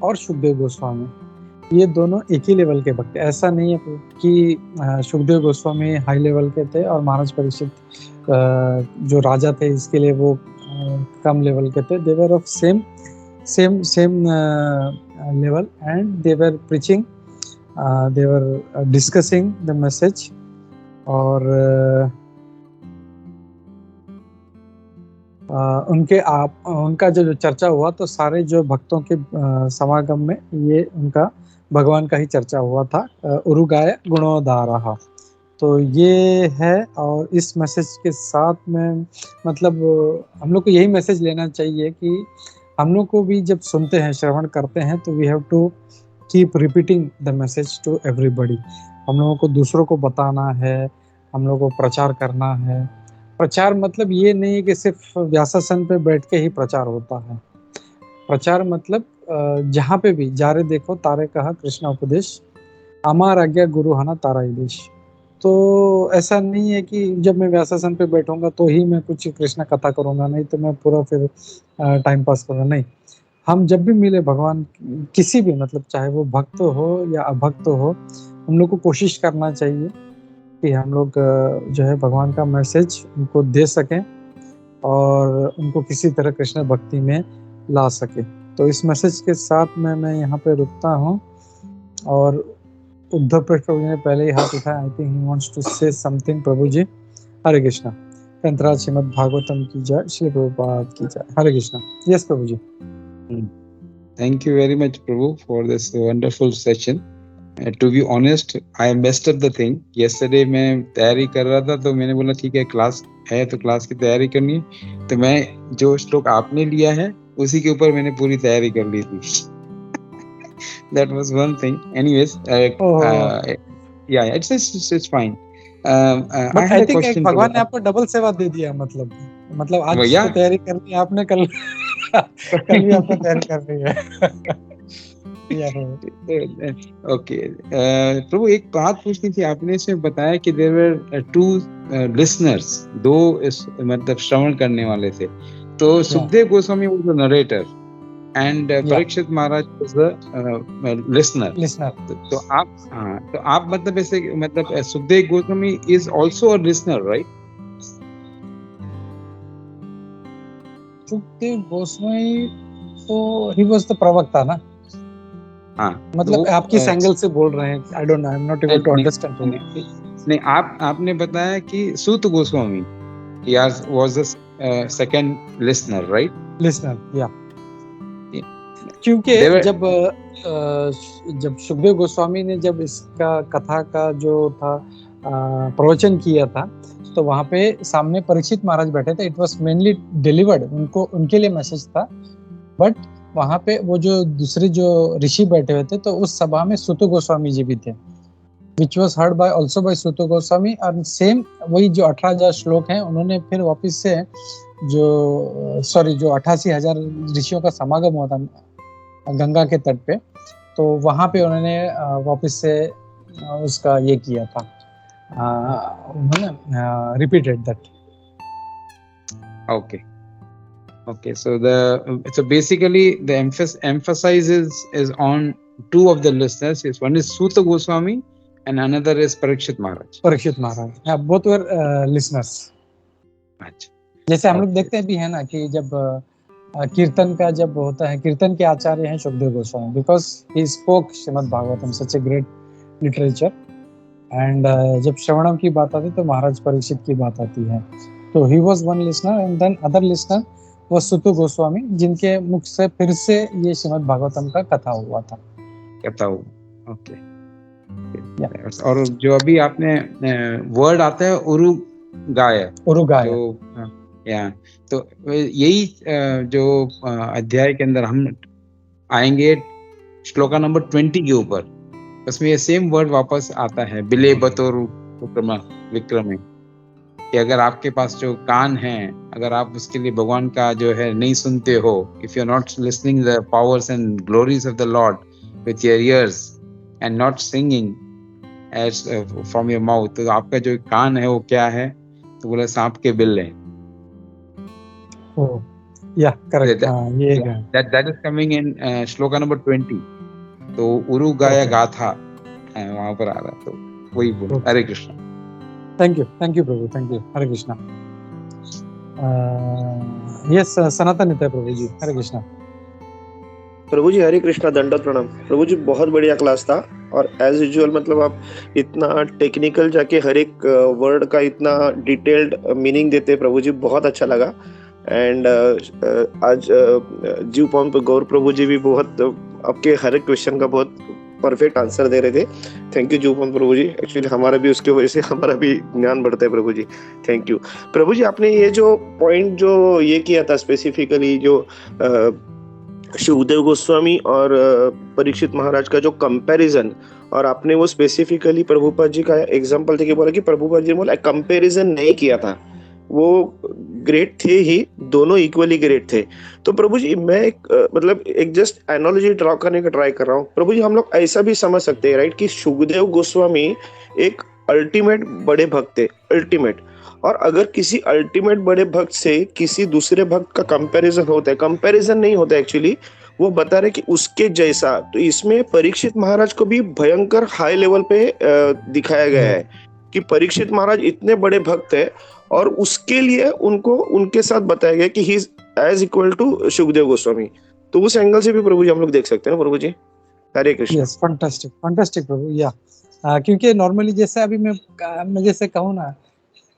और सुखदेव गोस्वामी ये दोनों एक ही लेवल के भक्त। ऐसा नहीं है कि सुखदेव गोस्वामी हाई लेवल के थे और महाराज परीक्षित जो राजा थे इसके लिए वो कम लेवल के थे। They were of same level and they were preaching, they were discussing the message. और उनका जो चर्चा हुआ तो सारे जो भक्तों के समागम में ये उनका भगवान का ही चर्चा हुआ था। उरुगाय गुणोदारः। तो ये है। और इस मैसेज के साथ में मतलब हम लोग को यही मैसेज लेना चाहिए कि हम लोग को भी जब सुनते हैं, श्रवण करते हैं, तो we have to keep repeating the message to everybody. हम लोगों को दूसरों को बताना है, हम लोगों को प्रचार करना है। प्रचार मतलब ये नहीं है कि सिर्फ व्यासासन पे बैठ के ही प्रचार होता है। प्रचार मतलब जहाँ पे भी जारे देखो तारे कहा कृष्णा उपदेश, अमार आज्ञा गुरु हना तारा ही देश। तो ऐसा नहीं है कि जब मैं व्यासासन पे बैठूंगा तो ही मैं कुछ कृष्ण कथा करूंगा, नहीं तो मैं पूरा फिर टाइम पास करूंगा, नहीं। हम जब भी मिले भगवान किसी भी, मतलब चाहे वो भक्त हो या अभक्त हो, हम लोग को कोशिश करना चाहिए कि हम लोग जो है भगवान का मैसेज उनको दे सकें और उनको किसी तरह कृष्ण भक्ति में ला सके। तो इस मैसेज के साथ मैं यहाँ पे रुकता हूँ। और उद्धव प्रभु जी ने पहले ही हाथ उठाया, I think he wants to say something. प्रभु जी हरे कृष्णा। ग्रंथराज श्रीमद् भागवतम की जय, श्री प्रभुपाद की जय। हरे कृष्णा। यस प्रभु जी। Thank you very much, Prabhu, for this wonderful session. To be honest, I messed up the thing. Yesterday मैं तैयारी कर रहा था तो मैंने बोला ठीक है क्लास है तो क्लास की तैयारी करनी है, तो मैं जो श्लोक आपने लिया है उसी के ऊपर मैंने पूरी तैयारी कर ली थी। That was one thing. Anyways, yeah, it's fine. I had a question. भगवान ने आपको डबल सेवा दे दिया, मतलब आज तो तैयारी करनी है आपने, कल भी आपको तैयारी करनी है। ओके प्रभु, एक बात पूछनी थी। आपने इसमें बताया कि देयर वर टू लिसनर्स, दो मतलब श्रवण करने वाले थे। तो Sukhdev Goswami was the narrator and Parikshit Maharaj was the listener. तो आप मतलब ऐसे मतलब Sukhdev Goswami is also a listener, right? Sukhdev Goswami तो he was the प्रवक्ता ना। हाँ, मतलब आप किस एंगल से बोल रहे हैं? I don't know, I'm not able to understand. नहीं, आपने बताया कि सूत Goswami was the second listener, right? Listener, yeah. क्योंकि जब सुखदेव गोस्वामी ने जब इसका कथा का जो था प्रवचन किया था, तो वहाँ पे सामने परीक्षित महाराज बैठे थे। इट वाज मेनली डिलीवर्ड, उनके लिए मैसेज था। बट वहाँ पे वो जो दूसरे जो ऋषि बैठे हुए थे, तो उस सभा में सूत गोस्वामी जी भी थे, which was heard by also by Suta Goswami. और सेम वही जो 18,000 श्लोक हैं, उन्होंने फिर वापस से जो 88,000 ऋषियों का समागम हुआ था गंगा के तट पे, तो वहां पे उन्होंने वापस से उसका ये किया था, उन्होंने repeated that. Okay, so basically the emphasis is on two of the listeners. One is Suta Goswami and another is Parikshit Maharaj. Yeah, both were listeners. अच्छा, जैसे हम लोग देखते भी है ना कि जब कीर्तन का जब होता है, कीर्तन के आचार्य हैं Sukhdev Goswami, because he spoke Shrimad Bhagavatam, such a great literature. And जब श्रवणम की बात आती तो महाराज परीक्षित की बात आती है। तो he was one listener and then other listener वो सूत गोस्वामी, जिनके मुख से फिर से ये श्रीमद् भागवतम का कथा हुआ था। ओके। और जो अभी आपने वर्ड आता है उरुगाय, तो यही जो अध्याय के अंदर हम आएंगे श्लोका नंबर 20 के ऊपर, उसमें ये सेम वर्ड वापस आता है, बिले बतोरु विक्रमे, कि अगर आपके पास जो कान है, अगर आप उसके लिए भगवान का जो है नहीं सुनते हो, if you are not listening the powers and glories of the Lord with your ears and not singing as from your mouth, तो आपका जो कान है वो क्या है? तो बोला सांप के बिल है। Correct. That is coming in shloka number 20। तो उरुगाया गाथा वहां पर आ रहा है, तो वही बोलो। हरे कृष्णा। थैंक यू प्रभु, thank you. Hare Krishna. Yes Sanatan Nitya Prabhu जी, हरे कृष्णा। प्रभु जी हरे कृष्णा, दंडवत प्रणाम। प्रभु जी बहुत बढ़िया क्लास था, और एज यूजुअल मतलब आप इतना टेक्निकल जाके हर एक वर्ड का इतना डिटेल्ड मीनिंग देते प्रभु जी, बहुत अच्छा लगा। एंड आज जीव पॉन पे गौर प्रभु जी भी बहुत आपके हर एक क्वेश्चन का बहुत परफेक्ट आंसर दे रहे थे। थैंक यू जीव पॉन प्रभु जी। एक्चुअली हमारा भी उसके वजह से हमारा भी ज्ञान बढ़ता है प्रभु जी, थैंक यू। प्रभु जी आपने ये जो पॉइंट जो ये किया था स्पेसिफिकली, जो सुखदेव गोस्वामी और परीक्षित महाराज का जो कंपैरिजन, और आपने वो स्पेसिफिकली प्रभुपाद जी का एग्जांपल देके बोला कि प्रभुपाद जी ने बोला कंपैरिजन नहीं किया था, वो ग्रेट थे ही, दोनों इक्वली ग्रेट थे। तो प्रभु जी मैं मतलब एक जस्ट एनालॉजी ड्रॉ करने का ट्राई कर रहा हूँ। प्रभु जी हम लोग ऐसा भी समझ सकते हैं राइट कि सुखदेव गोस्वामी एक अल्टीमेट बड़े भक्त थे, अल्टीमेट। और अगर किसी अल्टीमेट बड़े भक्त से किसी दूसरे भक्त का कंपैरिजन होता है, कंपैरिजन नहीं होता एक्चुअली, वो बता रहे कि उसके जैसा, तो इसमें परीक्षित महाराज को भी भयंकर हाई लेवल पे दिखाया गया है कि परीक्षित महाराज इतने बड़े भक्त है और उसके लिए उनको उनके साथ बताया गया कि he is as equal to Sukhdev Goswami. तो उस एंगल से भी प्रभु जी हम लोग देख सकते हैं ना प्रभु जी। हरे कृष्ण। यस, फैंटास्टिक फैंटास्टिक प्रभु। या क्योंकि नॉर्मली जैसे अभी मैं जैसे कहूँ ना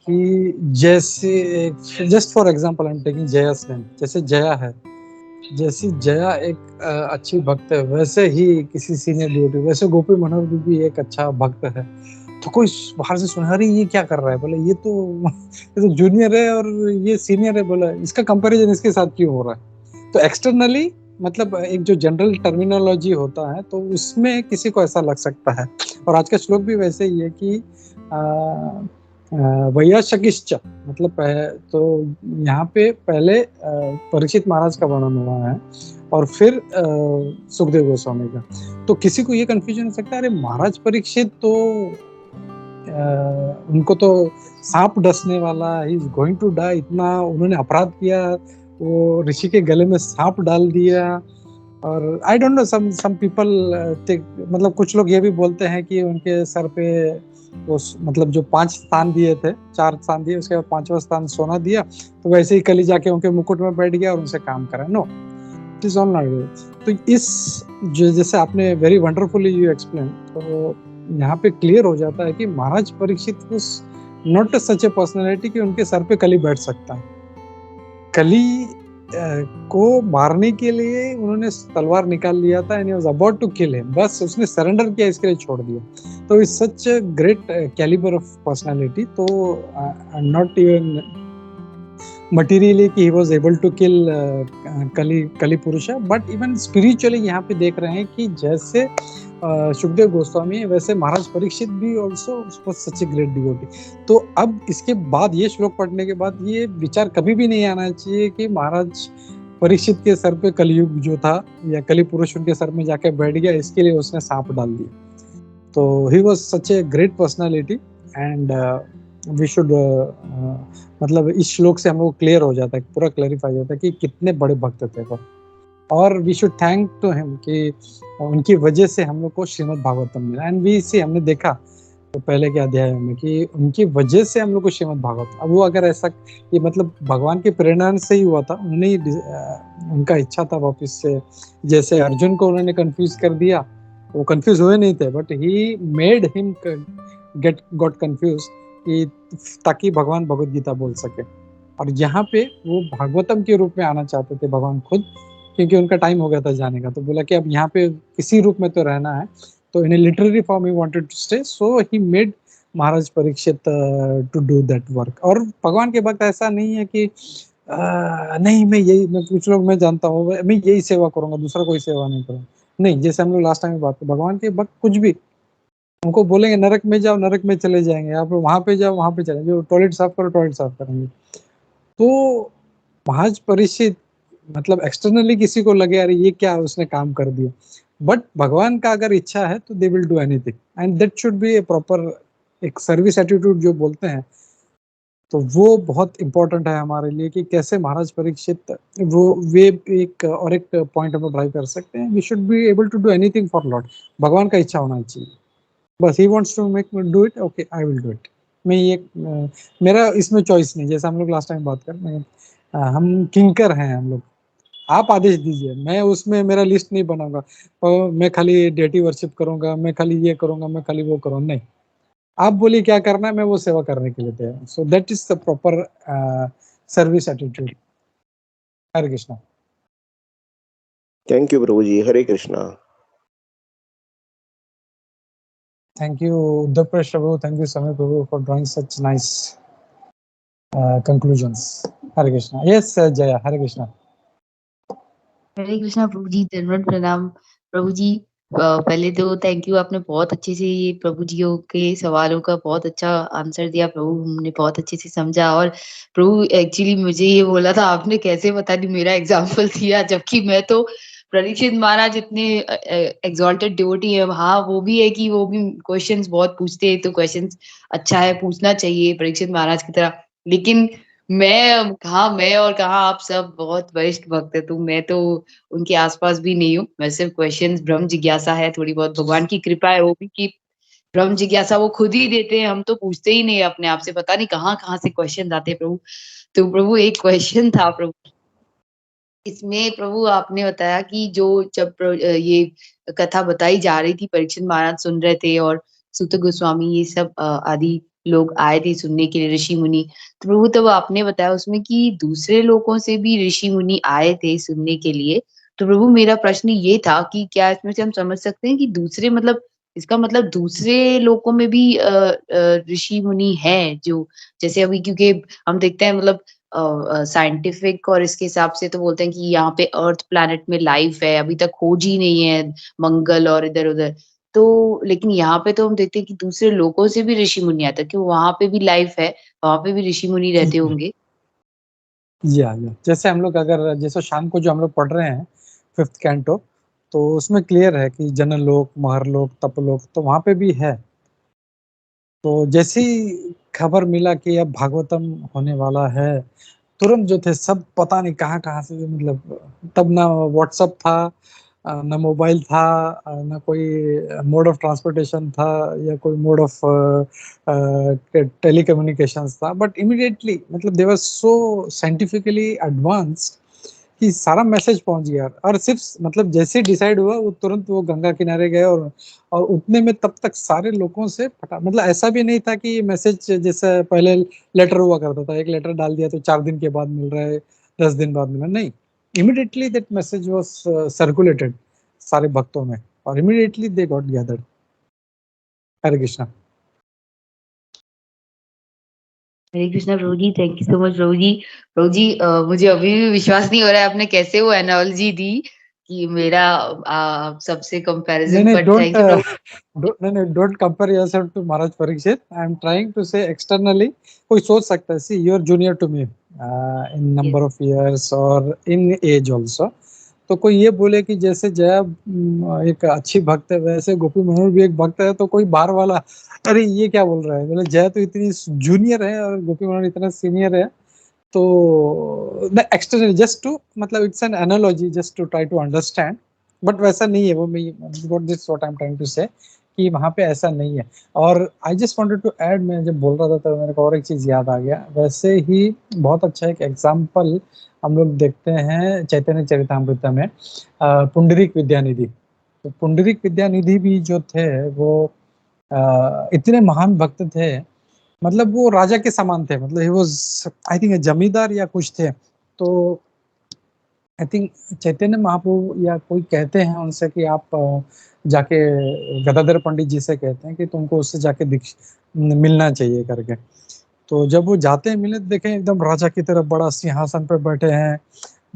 कि जैसे just for example I am taking Jaya's name, जैसे जया है, जैसी जया एक अच्छी भक्त है, वैसे ही किसी सीनियर डिवोटी, वैसे गोपी मनोहर भी एक अच्छा भक्त है। तो कोई बाहर से सुना रही ये क्या कर रहा है, बोले ये तो जूनियर है और ये सीनियर है, बोला इसका कंपैरिजन इसके साथ क्यों हो रहा है। तो एक्सटर्नली मतलब एक जो जनरल टर्मिनोलॉजी होता है तो उसमें किसी को ऐसा लग सकता है। और आज का श्लोक भी वैसे ही है कि वैयाशकिश्च, मतलब तो यहाँ पे पहले परीक्षित महाराज का वर्णन हुआ है और फिर सुखदेव गोस्वामी का। तो किसी को ये कंफ्यूजन हो सकता है अरे महाराज परीक्षित तो उनको तो सांप डसने वाला, he is going to die, इतना उन्होंने अपराध किया, वो ऋषि के गले में सांप डाल दिया। और I don't know some people मतलब कुछ लोग ये भी बोलते हैं कि उनके सर पे वो मतलब जो 5 स्थान दिए थे, 4 स्थान दिए, उसके बाद 5वां स्थान सोना दिया, तो वैसे ही कली जाके उनके मुकुट में बैठ गया और उनसे काम करा। No, it is all not. तो इस जो जैसे आपने वेरी वंडरफुली यू एक्सप्लेन, तो यहाँ पे क्लियर हो जाता है कि Maharaj Parikshit was not such a personality कि उनके सर पे कली बैठ सकता है। कली को मारने के लिए उन्होंने तलवार निकाल लिया था and he was about to kill him, बस उसने सरेंडर किया, इसके लिए छोड़ दिया। तो is such great calibre of personality. तो नॉट इवन materially कि he was able to kill कली पुरुषा, बट इवन स्पिरिचुअली यहाँ पे देख रहे हैं कि जैसे सुखदेव गोस्वामी वैसे महाराज परीक्षित भी also such a great devotee. तो अब इसके बाद ये श्लोक पढ़ने के बाद ये विचार कभी भी नहीं आना चाहिए कि महाराज परीक्षित के सर पे कलयुग जो था या कली पुरुष उनके सर में जाके बैठ गया, इसके लिए उसने सांप डाल दिया। तो he was such a great personality and we should मतलब इस श्लोक से हम लोग क्लियर हो जाता है, पूरा क्लैरिफाई हो जाता है कि कितने बड़े भक्त थे वो। और we should thank to him कि उनकी वजह से हम लोग को श्रीमद् भागवतम मिला। एंड वी से हमने देखा तो पहले के अध्याय में कि उनकी वजह से हम लोग को श्रीमद् भागवत, अब वो अगर ऐसा कि मतलब भगवान की प्रेरणा से ही हुआ था, उन्हें उनका इच्छा था वापस से, जैसे अर्जुन को उन्होंने कंफ्यूज कर दिया, वो कंफ्यूज हुए नहीं थे but he made him got confuse कि ताकि भगवान भगवत गीता बोल सके। और यहाँ पे वो भागवतम के रूप में आना चाहते थे भगवान खुद, क्योंकि उनका टाइम हो गया था जाने का। तो बोला कि अब यहाँ पे किसी रूप में तो रहना है, तो in literary form he wanted to stay, so he made Maharaj Parikshit to do that work. और भगवान के भक्त ऐसा नहीं है कि नहीं मैं कुछ लोग मैं जानता हूँ मैं यही सेवा करूंगा, दूसरा कोई सेवा नहीं करूंगा। नहीं, जैसे हम लोग लास्ट टाइम बात कर, भगवान के भक्त कुछ भी उनको बोलेंगे नरक में जाओ, नरक में चले जाएंगे, आप वहां पे जाओ, वहां पे चले, जो टॉयलेट साफ करो, टॉयलेट साफ करेंगे। तो महाराज परीक्षित मतलब एक्सटर्नली किसी को लगे अरे ये क्या उसने काम कर दिया, बट भगवान का अगर इच्छा है तो they will do anything and that should be A proper एक सर्विस एटीट्यूड जो बोलते हैं। तो वो बहुत इंपॉर्टेंट है हमारे लिए कि कैसे महाराज परीक्षित वो वे एक और एक पॉइंट हम ड्राइव कर सकते हैं, we should be able to do anything for lord. भगवान का इच्छा होना चाहिए, बस ही wants to make me do it, okay I will do it. मैं ये मेरा इसमें चॉइस नहीं, जैसे हम लोग लास्ट टाइम बात कर, हम किंकर हैं हम लोग, आप आदेश दीजिए, मैं उसमें मेरा लिस्ट नहीं बनाऊंगा और मैं खाली डेटी वर्शिप करूंगा, मैं खाली ये करूंगा, मैं खाली वो करूंगा, नहीं, आप बोलिए क्या करना है, मैं वो सेवा करने के लिए तैयार। So that is the proper service attitude. Hare Krishna. Thank you प्रभु जी। Hare Krishna. Thank you, Uddhapesh Prabhu. Thank you, Samir Prabhu, for drawing such nice conclusions. Hare Krishna. Yes, Jaya. Hare Krishna. हरे कृष्णा प्रभु जी, धन्यवाद प्रणाम प्रभु जी। पहले तो थैंक यू, आपने बहुत अच्छे से ये प्रभु जी के सवालों का बहुत अच्छा आंसर दिया प्रभु, हमने बहुत अच्छे से समझा। और प्रभु एक्चुअली मुझे ये बोला था आपने, कैसे पता नहीं मेरा एग्जाम्पल दिया, जबकि मैं तो परीक्षित महाराज इतने एग्जॉल्टेड डिवोटी है, हाँ वो भी है कि वो भी क्वेश्चंस बहुत पूछते हैं, तो क्वेश्चंस अच्छा है, पूछना चाहिए परीक्षित महाराज की तरह। लेकिन मैं और कहाँ आप सब बहुत वरिष्ठ भक्त है, तो मैं तो उनके आसपास भी नहीं हूँ। मैं सिर्फ क्वेश्चंस, ब्रह्म जिज्ञासा है थोड़ी बहुत, भगवान की कृपा है वो भी कि ब्रह्म जिज्ञासा वो खुद ही देते हैं, हम तो पूछते ही नहीं अपने आप से, पता नहीं कहाँ-कहाँ से क्वेश्चन आते हैं प्रभु। तो प्रभु एक क्वेश्चन था प्रभु, इसमें प्रभु आपने बताया कि ये कथा बताई जा रही थी, परीक्षित महाराज सुन रहे थे और सूत गोस्वामी ये सब आदि लोग आए थे सुनने के लिए, ऋषि मुनि। तो प्रभु तब आपने बताया उसमें कि दूसरे लोगों से भी ऋषि मुनि आए थे सुनने के लिए। तो प्रभु मेरा प्रश्न ये था कि क्या इसमें से हम समझ सकते हैं कि दूसरे मतलब इसका मतलब दूसरे लोकों में भी ऋषि मुनि हैं जो, जैसे अभी क्योंकि हम देखते हैं मतलब साइंटिफिक और इसके हिसाब से तो बोलते हैं कि यहाँ पे अर्थ प्लैनेट में लाइफ है, अभी तक खोज ही नहीं है मंगल और इधर-उधर। तो लेकिन यहाँ पे तो हम देखते हैं कि दूसरे लोगों से भी ऋषि मुनि आते हैं, क्यों वहाँ पे भी लाइफ है, वहाँ पे भी ऋषि मुनि रहते होंगे? या जैसे हम लोग अगर जैसे शाम को जो हम लोग पढ़ रहे हैं 5th कैंटो, तो उसमें क्लियर है कि जनलोक, महरलोक, तपलोक, तो वहाँ पे भी है। तो जैसे ही खबर मिला कि अब भागवतम होने वाला है, तुरंत जो थे सब पता नहीं कहाँ-कहाँ से, मतलब तब ना व्हाट्सएप था, ना मोबाइल था, ना कोई मोड ऑफ ट्रांसपोर्टेशन था या कोई मोड ऑफ टेलीकम्युनिकेशंस था, बट इमीडिएटली मतलब दे वर सो साइंटिफिकली एडवांस्ड कि सारा मैसेज पहुंच गया। और सिर्फ मतलब जैसे डिसाइड हुआ वो तुरंत वो गंगा किनारे गए, और उतने में तब तक सारे लोगों से फटा, मतलब ऐसा भी नहीं था कि मैसेज जैसे पहले लेटर हुआ करता था, एक लेटर डाल दिया तो 4 दिन के बाद मिल रहा है, 10 दिन बाद मिल रहा है, नहीं, immediately that message was circulated सारे भक्तों में, और immediately they got gathered. Hare Krishna. Hare Krishna प्रभु जी, थैंक यू सो मच प्रभु जी। प्रभु जी मुझे अभी भी विश्वास नहीं हो रहा है आपने कैसे वो एनालॉजी दी कि मेरा सबसे नहीं कंपैरिजन, नहीं, बट डोंट थैंक यू प्रभु। नहीं, don't compare yourself to Maharaj Parikshit. I am trying to say externally कोई सोच सकता है, see you are junior to me in yes, number of years और इन एज आल्सो। तो कोई ये बोले कि जैसे जया एक अच्छी भक्त है, वैसे गोपी मनोहर भी एक भक्त है, तो कोई बाहर वाला अरे ये क्या बोल रहा है, बोले जया तो इतनी जूनियर है और गोपी मनोहर इतना सीनियर है। तो एक्सटर्नली जस्ट टू, मतलब it's an analogy just to try to understand, but वैसा नहीं है वो, मैं what I am trying to say कि वहाँ पे ऐसा नहीं है। और I just wanted to add, मैं जब बोल रहा था तो मेरे को और एक चीज याद आ गया, वैसे ही बहुत अच्छा एक एग्जाम्पल हम लोग देखते हैं चैतन्य चरितामृत में, पुंडरीक विद्यानिधि। तो पुंडरीक विद्यानिधि भी जो थे वो इतने महान भक्त थे, मतलब वो राजा के समान थे, मतलब ही वाज आई थिंक जमींदार या कुछ थे। तो आई थिंक चैतन्य महाप्रभु या कोई कहते हैं उनसे कि आप जाके गदाधर पंडित जी से कहते हैं कि तुमको उससे जाके मिलना चाहिए करके। तो जब वो जाते हैं मिलने, देखें एकदम राजा की तरह बड़ा सिंहासन पर बैठे हैं,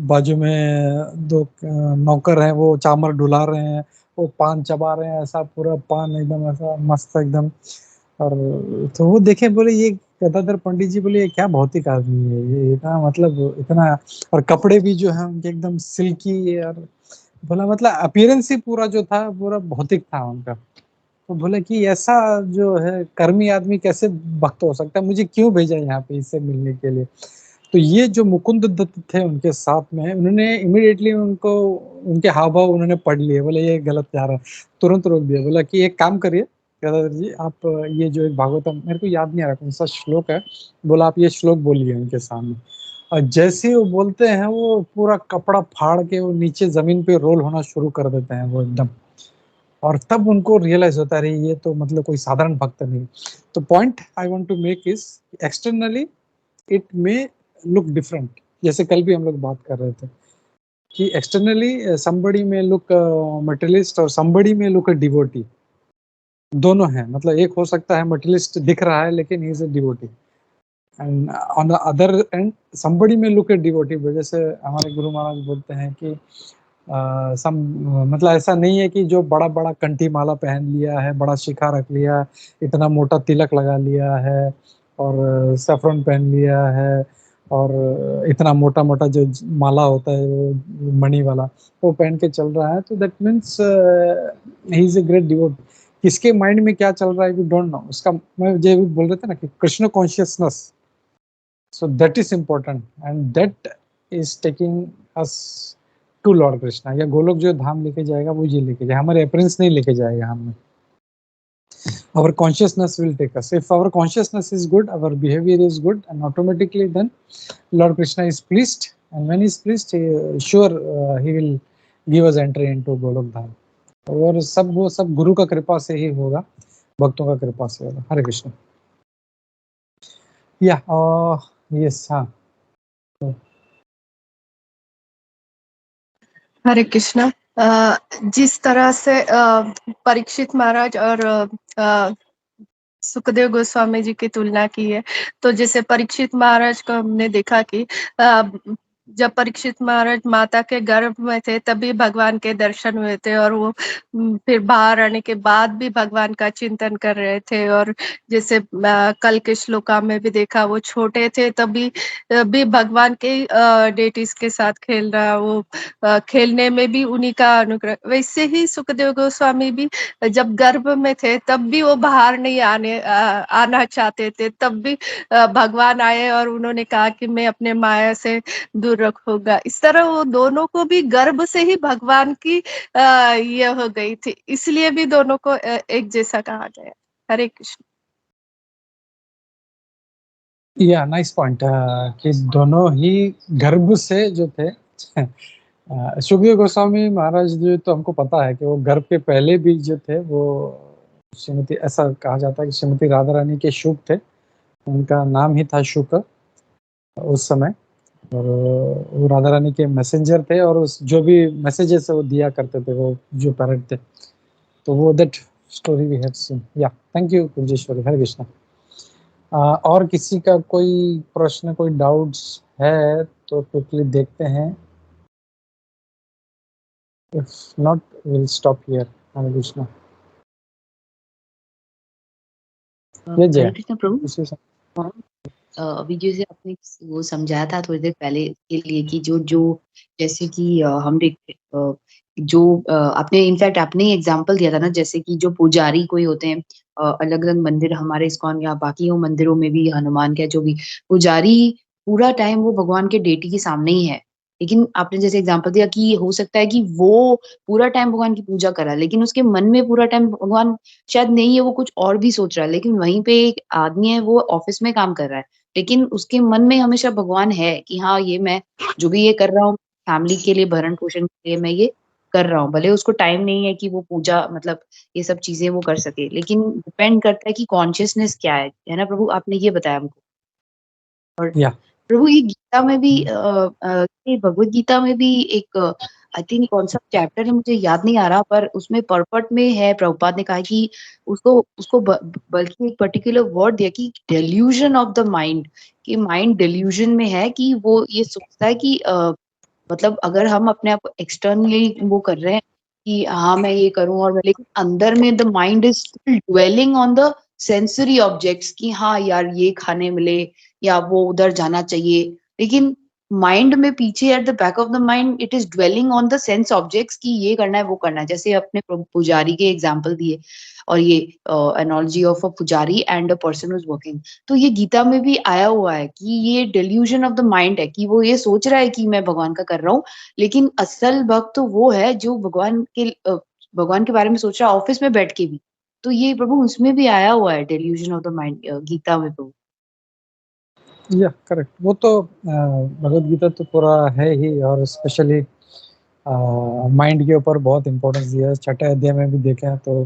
बाजू में दो नौकर हैं, वो चामर डुला रहे हैं, वो पान चबा रहे हैं, ऐसा पूरा पान एकदम ऐसा मस्त एकदम। और तो वो देखे, बोले ये गदाधर पंडित जी, बोले ये क्या भौतिक आदमी है, ये इतना मतलब इतना, और कपड़े भी जो है उनके एकदम सिल्की, और बोला मतलब अपीयरेंस ही पूरा जो था पूरा भौतिक था उनका। तो बोले कि ऐसा जो है कर्मी आदमी कैसे भक्त हो सकता है, मुझे क्यों भेजा यहाँ पे इससे मिलने के लिए। तो ये जो मुकुंद दत्त थे उनके साथ में, उन्होंने इमीडिएटली उनको उनके हाव भाव उन्होंने पढ़ लिए, बोले ये गलत जा रहा है, तुरंत रोक दिया, बोला कि एक काम करिए गदाधर जी, आप ये जो एक भागवतम, मेरे को याद नहीं आ रहा कौन सा श्लोक है, बोला आप ये श्लोक बोलिए उनके सामने। और जैसे ही वो बोलते हैं वो पूरा कपड़ा फाड़ के वो नीचे जमीन पे रोल होना शुरू कर देते हैं वो एकदम। और तब उनको रियलाइज होता है ये तो मतलब कोई साधारण भक्त नहीं। तो point I want to make is externally it may look different, जैसे कल भी हम लोग बात कर रहे थे कि externally somebody may look materialist और somebody may look a devotee, दोनों हैं, मतलब एक हो सकता है मटेरियलिस्ट दिख रहा है लेकिन he is a devotee, and on the other and somebody may look a devotee. जैसे हमारे गुरु महाराज बोलते हैं कि सम मतलब ऐसा नहीं है कि जो बड़ा बड़ा कंठी माला पहन लिया है, बड़ा शिखा रख लिया, इतना मोटा तिलक लगा लिया है और सैफरन पहन लिया है और इतना मोटा मोटा जो माला होता है वो मणि वाला वो पहन के चल रहा है, तो that means he is a great devote. किसके माइंड में क्या चल रहा है वी डोंट नो। उसका मैं जो बोल रहे थे ना कि Krishna consciousness, so that is important and that is taking us to Lord Krishna। या गोलोक जो धाम लेके जाएगा वो ये लेके जाएगा, हमारे अपरेंस नहीं लेके जाएगा हमें। our consciousness will take us। if our consciousness is good, our behavior is good, and automatically then Lord Krishna is pleased, and when he is pleased sure he will give us entry into Golok धाम। और सब वो सब गुरु का कृपा से ही होगा, भक्तों का कृपा से होगा। हरे कृष्ण। या यस हाँ हरे कृष्णा। जिस तरह से परीक्षित महाराज और सुखदेव गोस्वामी जी की तुलना की है, तो जैसे परीक्षित महाराज को हमने देखा कि जब परीक्षित महाराज माता के गर्भ में थे तभी भगवान के दर्शन हुए थे और वो फिर बाहर आने के बाद भी भगवान का चिंतन कर रहे थे। और जैसे कल के श्लोका में भी देखा वो छोटे थे तभी भी भगवान के डेटिस के साथ खेल रहा, वो खेलने में भी उन्हीं का अनुग्रह। वैसे ही सुखदेव गोस्वामी भी जब गर्भ में थे तब भी वो बाहर नहीं आना चाहते थे, तब भी भगवान आए और उन्होंने कहा कि मैं अपने माया से दूर रखूंगा। इस तरह वो दोनों को भी गर्भ से ही भगवान की ये हो गई थी, इसलिए भी दोनों को एक जैसा कहा गया। हरे कृष्ण। या नाइस पॉइंट कि दोनों ही गर्भ से जो थे सुखदेव गोस्वामी महाराज जो तो हमको पता है कि वो गर्भ के पहले भी जो थे वो श्रीमती, ऐसा कहा जाता है कि श्रीमती राधा रानी के शुक थे, उनका नाम ही था शुक उस समय, और वो राधा रानी के मैसेंजर थे और उस जो भी मैसेजेस वो दिया करते थे वो जो पैरेट थे, तो वो that story we have seen. या थैंक यू कुंजेश्वरी। हरे कृष्णा। और किसी का कोई प्रश्न, कोई डाउट्स है तो क्विकली देखते हैं, if not will stop here. Hare Krishna. ये जय हरे कृष्ण प्रभु। अभी जैसे आपने वो समझाया था थोड़ी देर पहले के लिए कि जो जो जैसे कि हमने जो आपने इनफैक्ट आपने एग्जांपल दिया था ना, जैसे कि जो पुजारी कोई होते हैं अलग अलग मंदिर, हमारे इस्कॉन या बाकी मंदिरों में भी, हनुमान के जो भी पुजारी पूरा टाइम वो भगवान के डेटी के सामने ही है, लेकिन आपने जैसे एग्जांपल दिया कि हो सकता है कि वो पूरा टाइम भगवान की पूजा कर रहा है लेकिन उसके मन में पूरा टाइम भगवान शायद नहीं है, वो कुछ और भी सोच रहा है। लेकिन वहीं पे एक आदमी है वो ऑफिस में काम कर रहा है लेकिन उसके मन में हमेशा भगवान है कि हाँ ये मैं जो भी ये कर रहा हूँ फैमिली के लिए, भरण पोषण के लिए मैं ये कर रहा हूँ। भले उसको टाइम नहीं है कि वो पूजा मतलब ये सब चीजें वो कर सके, लेकिन डिपेंड करता है कि कॉन्शियसनेस क्या है ना प्रभु, आपने ये बताया हमको। और या प्रभु ये गीता में भी ये भगवत गीता में भी एक आई थिंक कौन सा चैप्टर है मुझे याद नहीं आ रहा, पर उसमें पर्पट में है, प्रभुपाद ने कहा कि उसको उसको बल्कि एक पर्टिकुलर वर्ड दिया कि डेल्यूजन ऑफ द माइंड, कि माइंड डेल्यूजन में है, कि वो ये सोचता है कि मतलब अगर हम अपने आप एक्सटर्नली वो कर रहे हैं कि हाँ मैं ये करूं और लेकिन अंदर में the mind is still dwelling on the sensory objects कि हाँ यार ये खाने मिले या वो उधर जाना चाहिए, लेकिन माइंड में पीछे at the back of the mind it is dwelling on the sense objects कि ये करना है वो करना है। जैसे अपने पुजारी के एग्जाम्पल दिए और ये एनोलॉजी ऑफ अ पुजारी and a person is working, तो ये गीता में भी आया हुआ है कि ये डेल्यूजन ऑफ द माइंड है कि वो ये सोच रहा है कि मैं भगवान का कर रहा हूँ, लेकिन असल भक्त तो वो है जो भगवान के बारे में सोच रहा है ऑफिस में बैठ के भी। तो ये प्रभु उसमें भी आया हुआ है delusion of the mind Gita में प्रभु। या करेक्ट। वो तो भगवत गीता तो पूरा है ही, और स्पेशली माइंड के ऊपर बहुत इम्पोर्टेंस दिया है। छठे अध्याय में भी देखें तो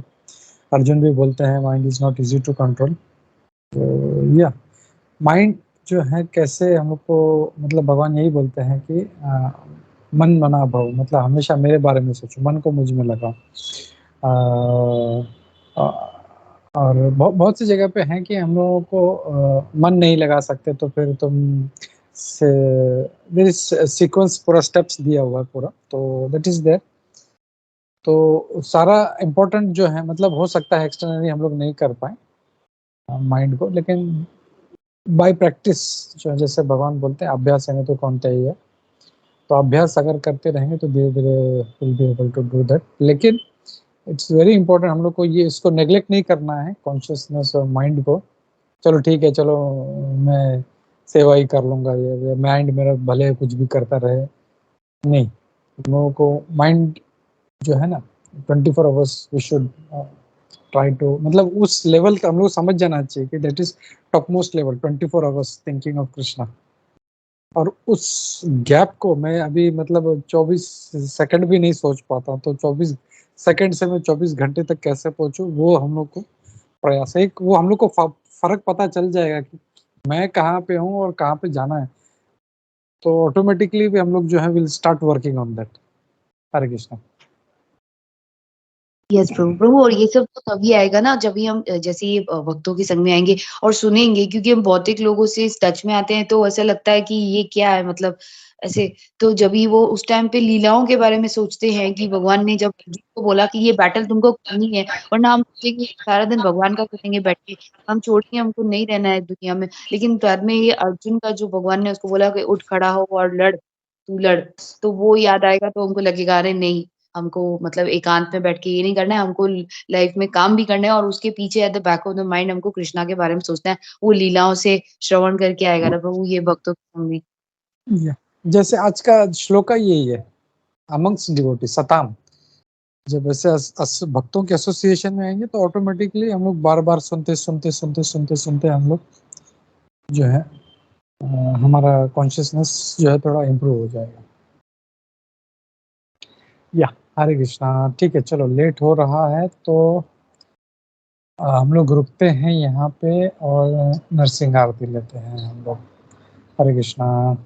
अर्जुन भी बोलते हैं mind is not easy to control. तो या माइंड जो है कैसे हमको, मतलब भगवान यही बोलते हैं कि मन मना भव, मतलब हमेशा मेरे बारे में सोचो, मन को मुझ में लगाओ। और बहुत सी जगह पे हैं कि हम लोगों को मन नहीं लगा सकते तो फिर तुम देयर इज सीक्वेंस, पूरा स्टेप्स दिया हुआ है पूरा, तो दैट इज देयर। तो सारा इम्पोर्टेंट जो है, मतलब हो सकता है एक्सटर्नली हम लोग नहीं कर पाए माइंड को, लेकिन बाय प्रैक्टिस जो है, जैसे भगवान बोलते हैं अभ्यास है तो कौन ही है, तो अभ्यास अगर करते रहेंगे तो धीरे धीरे will be able to do that. लेकिन इट्स वेरी इंपॉर्टेंट, हम लोग को ये इसको नेग्लेक्ट नहीं करना है, कॉन्शियसनेस और माइंड को। चलो ठीक है, चलो मैं सेवा ही कर लूंगा, ये माइंड मेरा भले कुछ भी करता रहे, नहीं। हम लोगों को माइंड जो है ना 24 hours we should try to, मतलब उस लेवल का हम लोग समझ जाना चाहिए कि that is top most level, 24 hours thinking of Krishna. और उस गैप को मैं अभी मतलब 24 सेकंड भी नहीं सोच पाता, तो 24 सेकंड से मैं 24 घंटे तक कैसे पहुंचूं, वो हम लोग को प्रयास है। वो हम लोग को फर्क पता चल जाएगा कि मैं कहाँ पे हूँ और कहाँ पे जाना है, तो ऑटोमेटिकली भी हम लोग जो है will start working on that. Hare Krishna. Yes प्रभु, और ये सब तो तभी आएगा ना जब भी हम जैसे ये भक्तों के संग में आएंगे और सुनेंगे, क्योंकि हम भौतिक लोगों से इस टच में आते हैं तो ऐसा लगता है कि ये क्या है, मतलब ऐसे। तो जब भी वो उस टाइम पे लीलाओं के बारे में सोचते हैं कि भगवान ने जब अर्जुन को बोला कि ये बैटल तुमको करनी है, वरना हम सोचेंगे सारा दिन भगवान का करेंगे बैठ के, हम छोड़िए, हमको नहीं रहना है दुनिया में। लेकिन बाद में ये अर्जुन का जो भगवान ने उसको बोला कि उठ खड़ा हो और लड़, तू लड़, तो वो याद आएगा, तो हमको लगेगा अरे नहीं, हमको मतलब एकांत में बैठ के ये नहीं करना है, हमको लाइफ में काम भी करना है, और उसके पीछे at the back of the mind हमको कृष्णा के बारे में सोचना है। वो लीलाओं से श्रवण करके आएगा ना प्रभु ये भक्तों के संग में। Yeah. जैसे आज का श्लोका यही है, अमंग्स डिवोटी सताम। जब ऐसे भक्तों के एसोसिएशन में आएंगे तो ऑटोमेटिकली हम लोग बार बार सुनते सुनते सुनते सुनते सुनते हम लोग जो है हमारा कॉन्शियसनेस जो है थोड़ा इम्प्रूव हो जाएगा। या हरे कृष्णा। ठीक है, चलो लेट हो रहा है तो हम लोग रुकते हैं यहाँ पे और नरसिंह आरती लेते हैं हम लोग। हरे कृष्णा।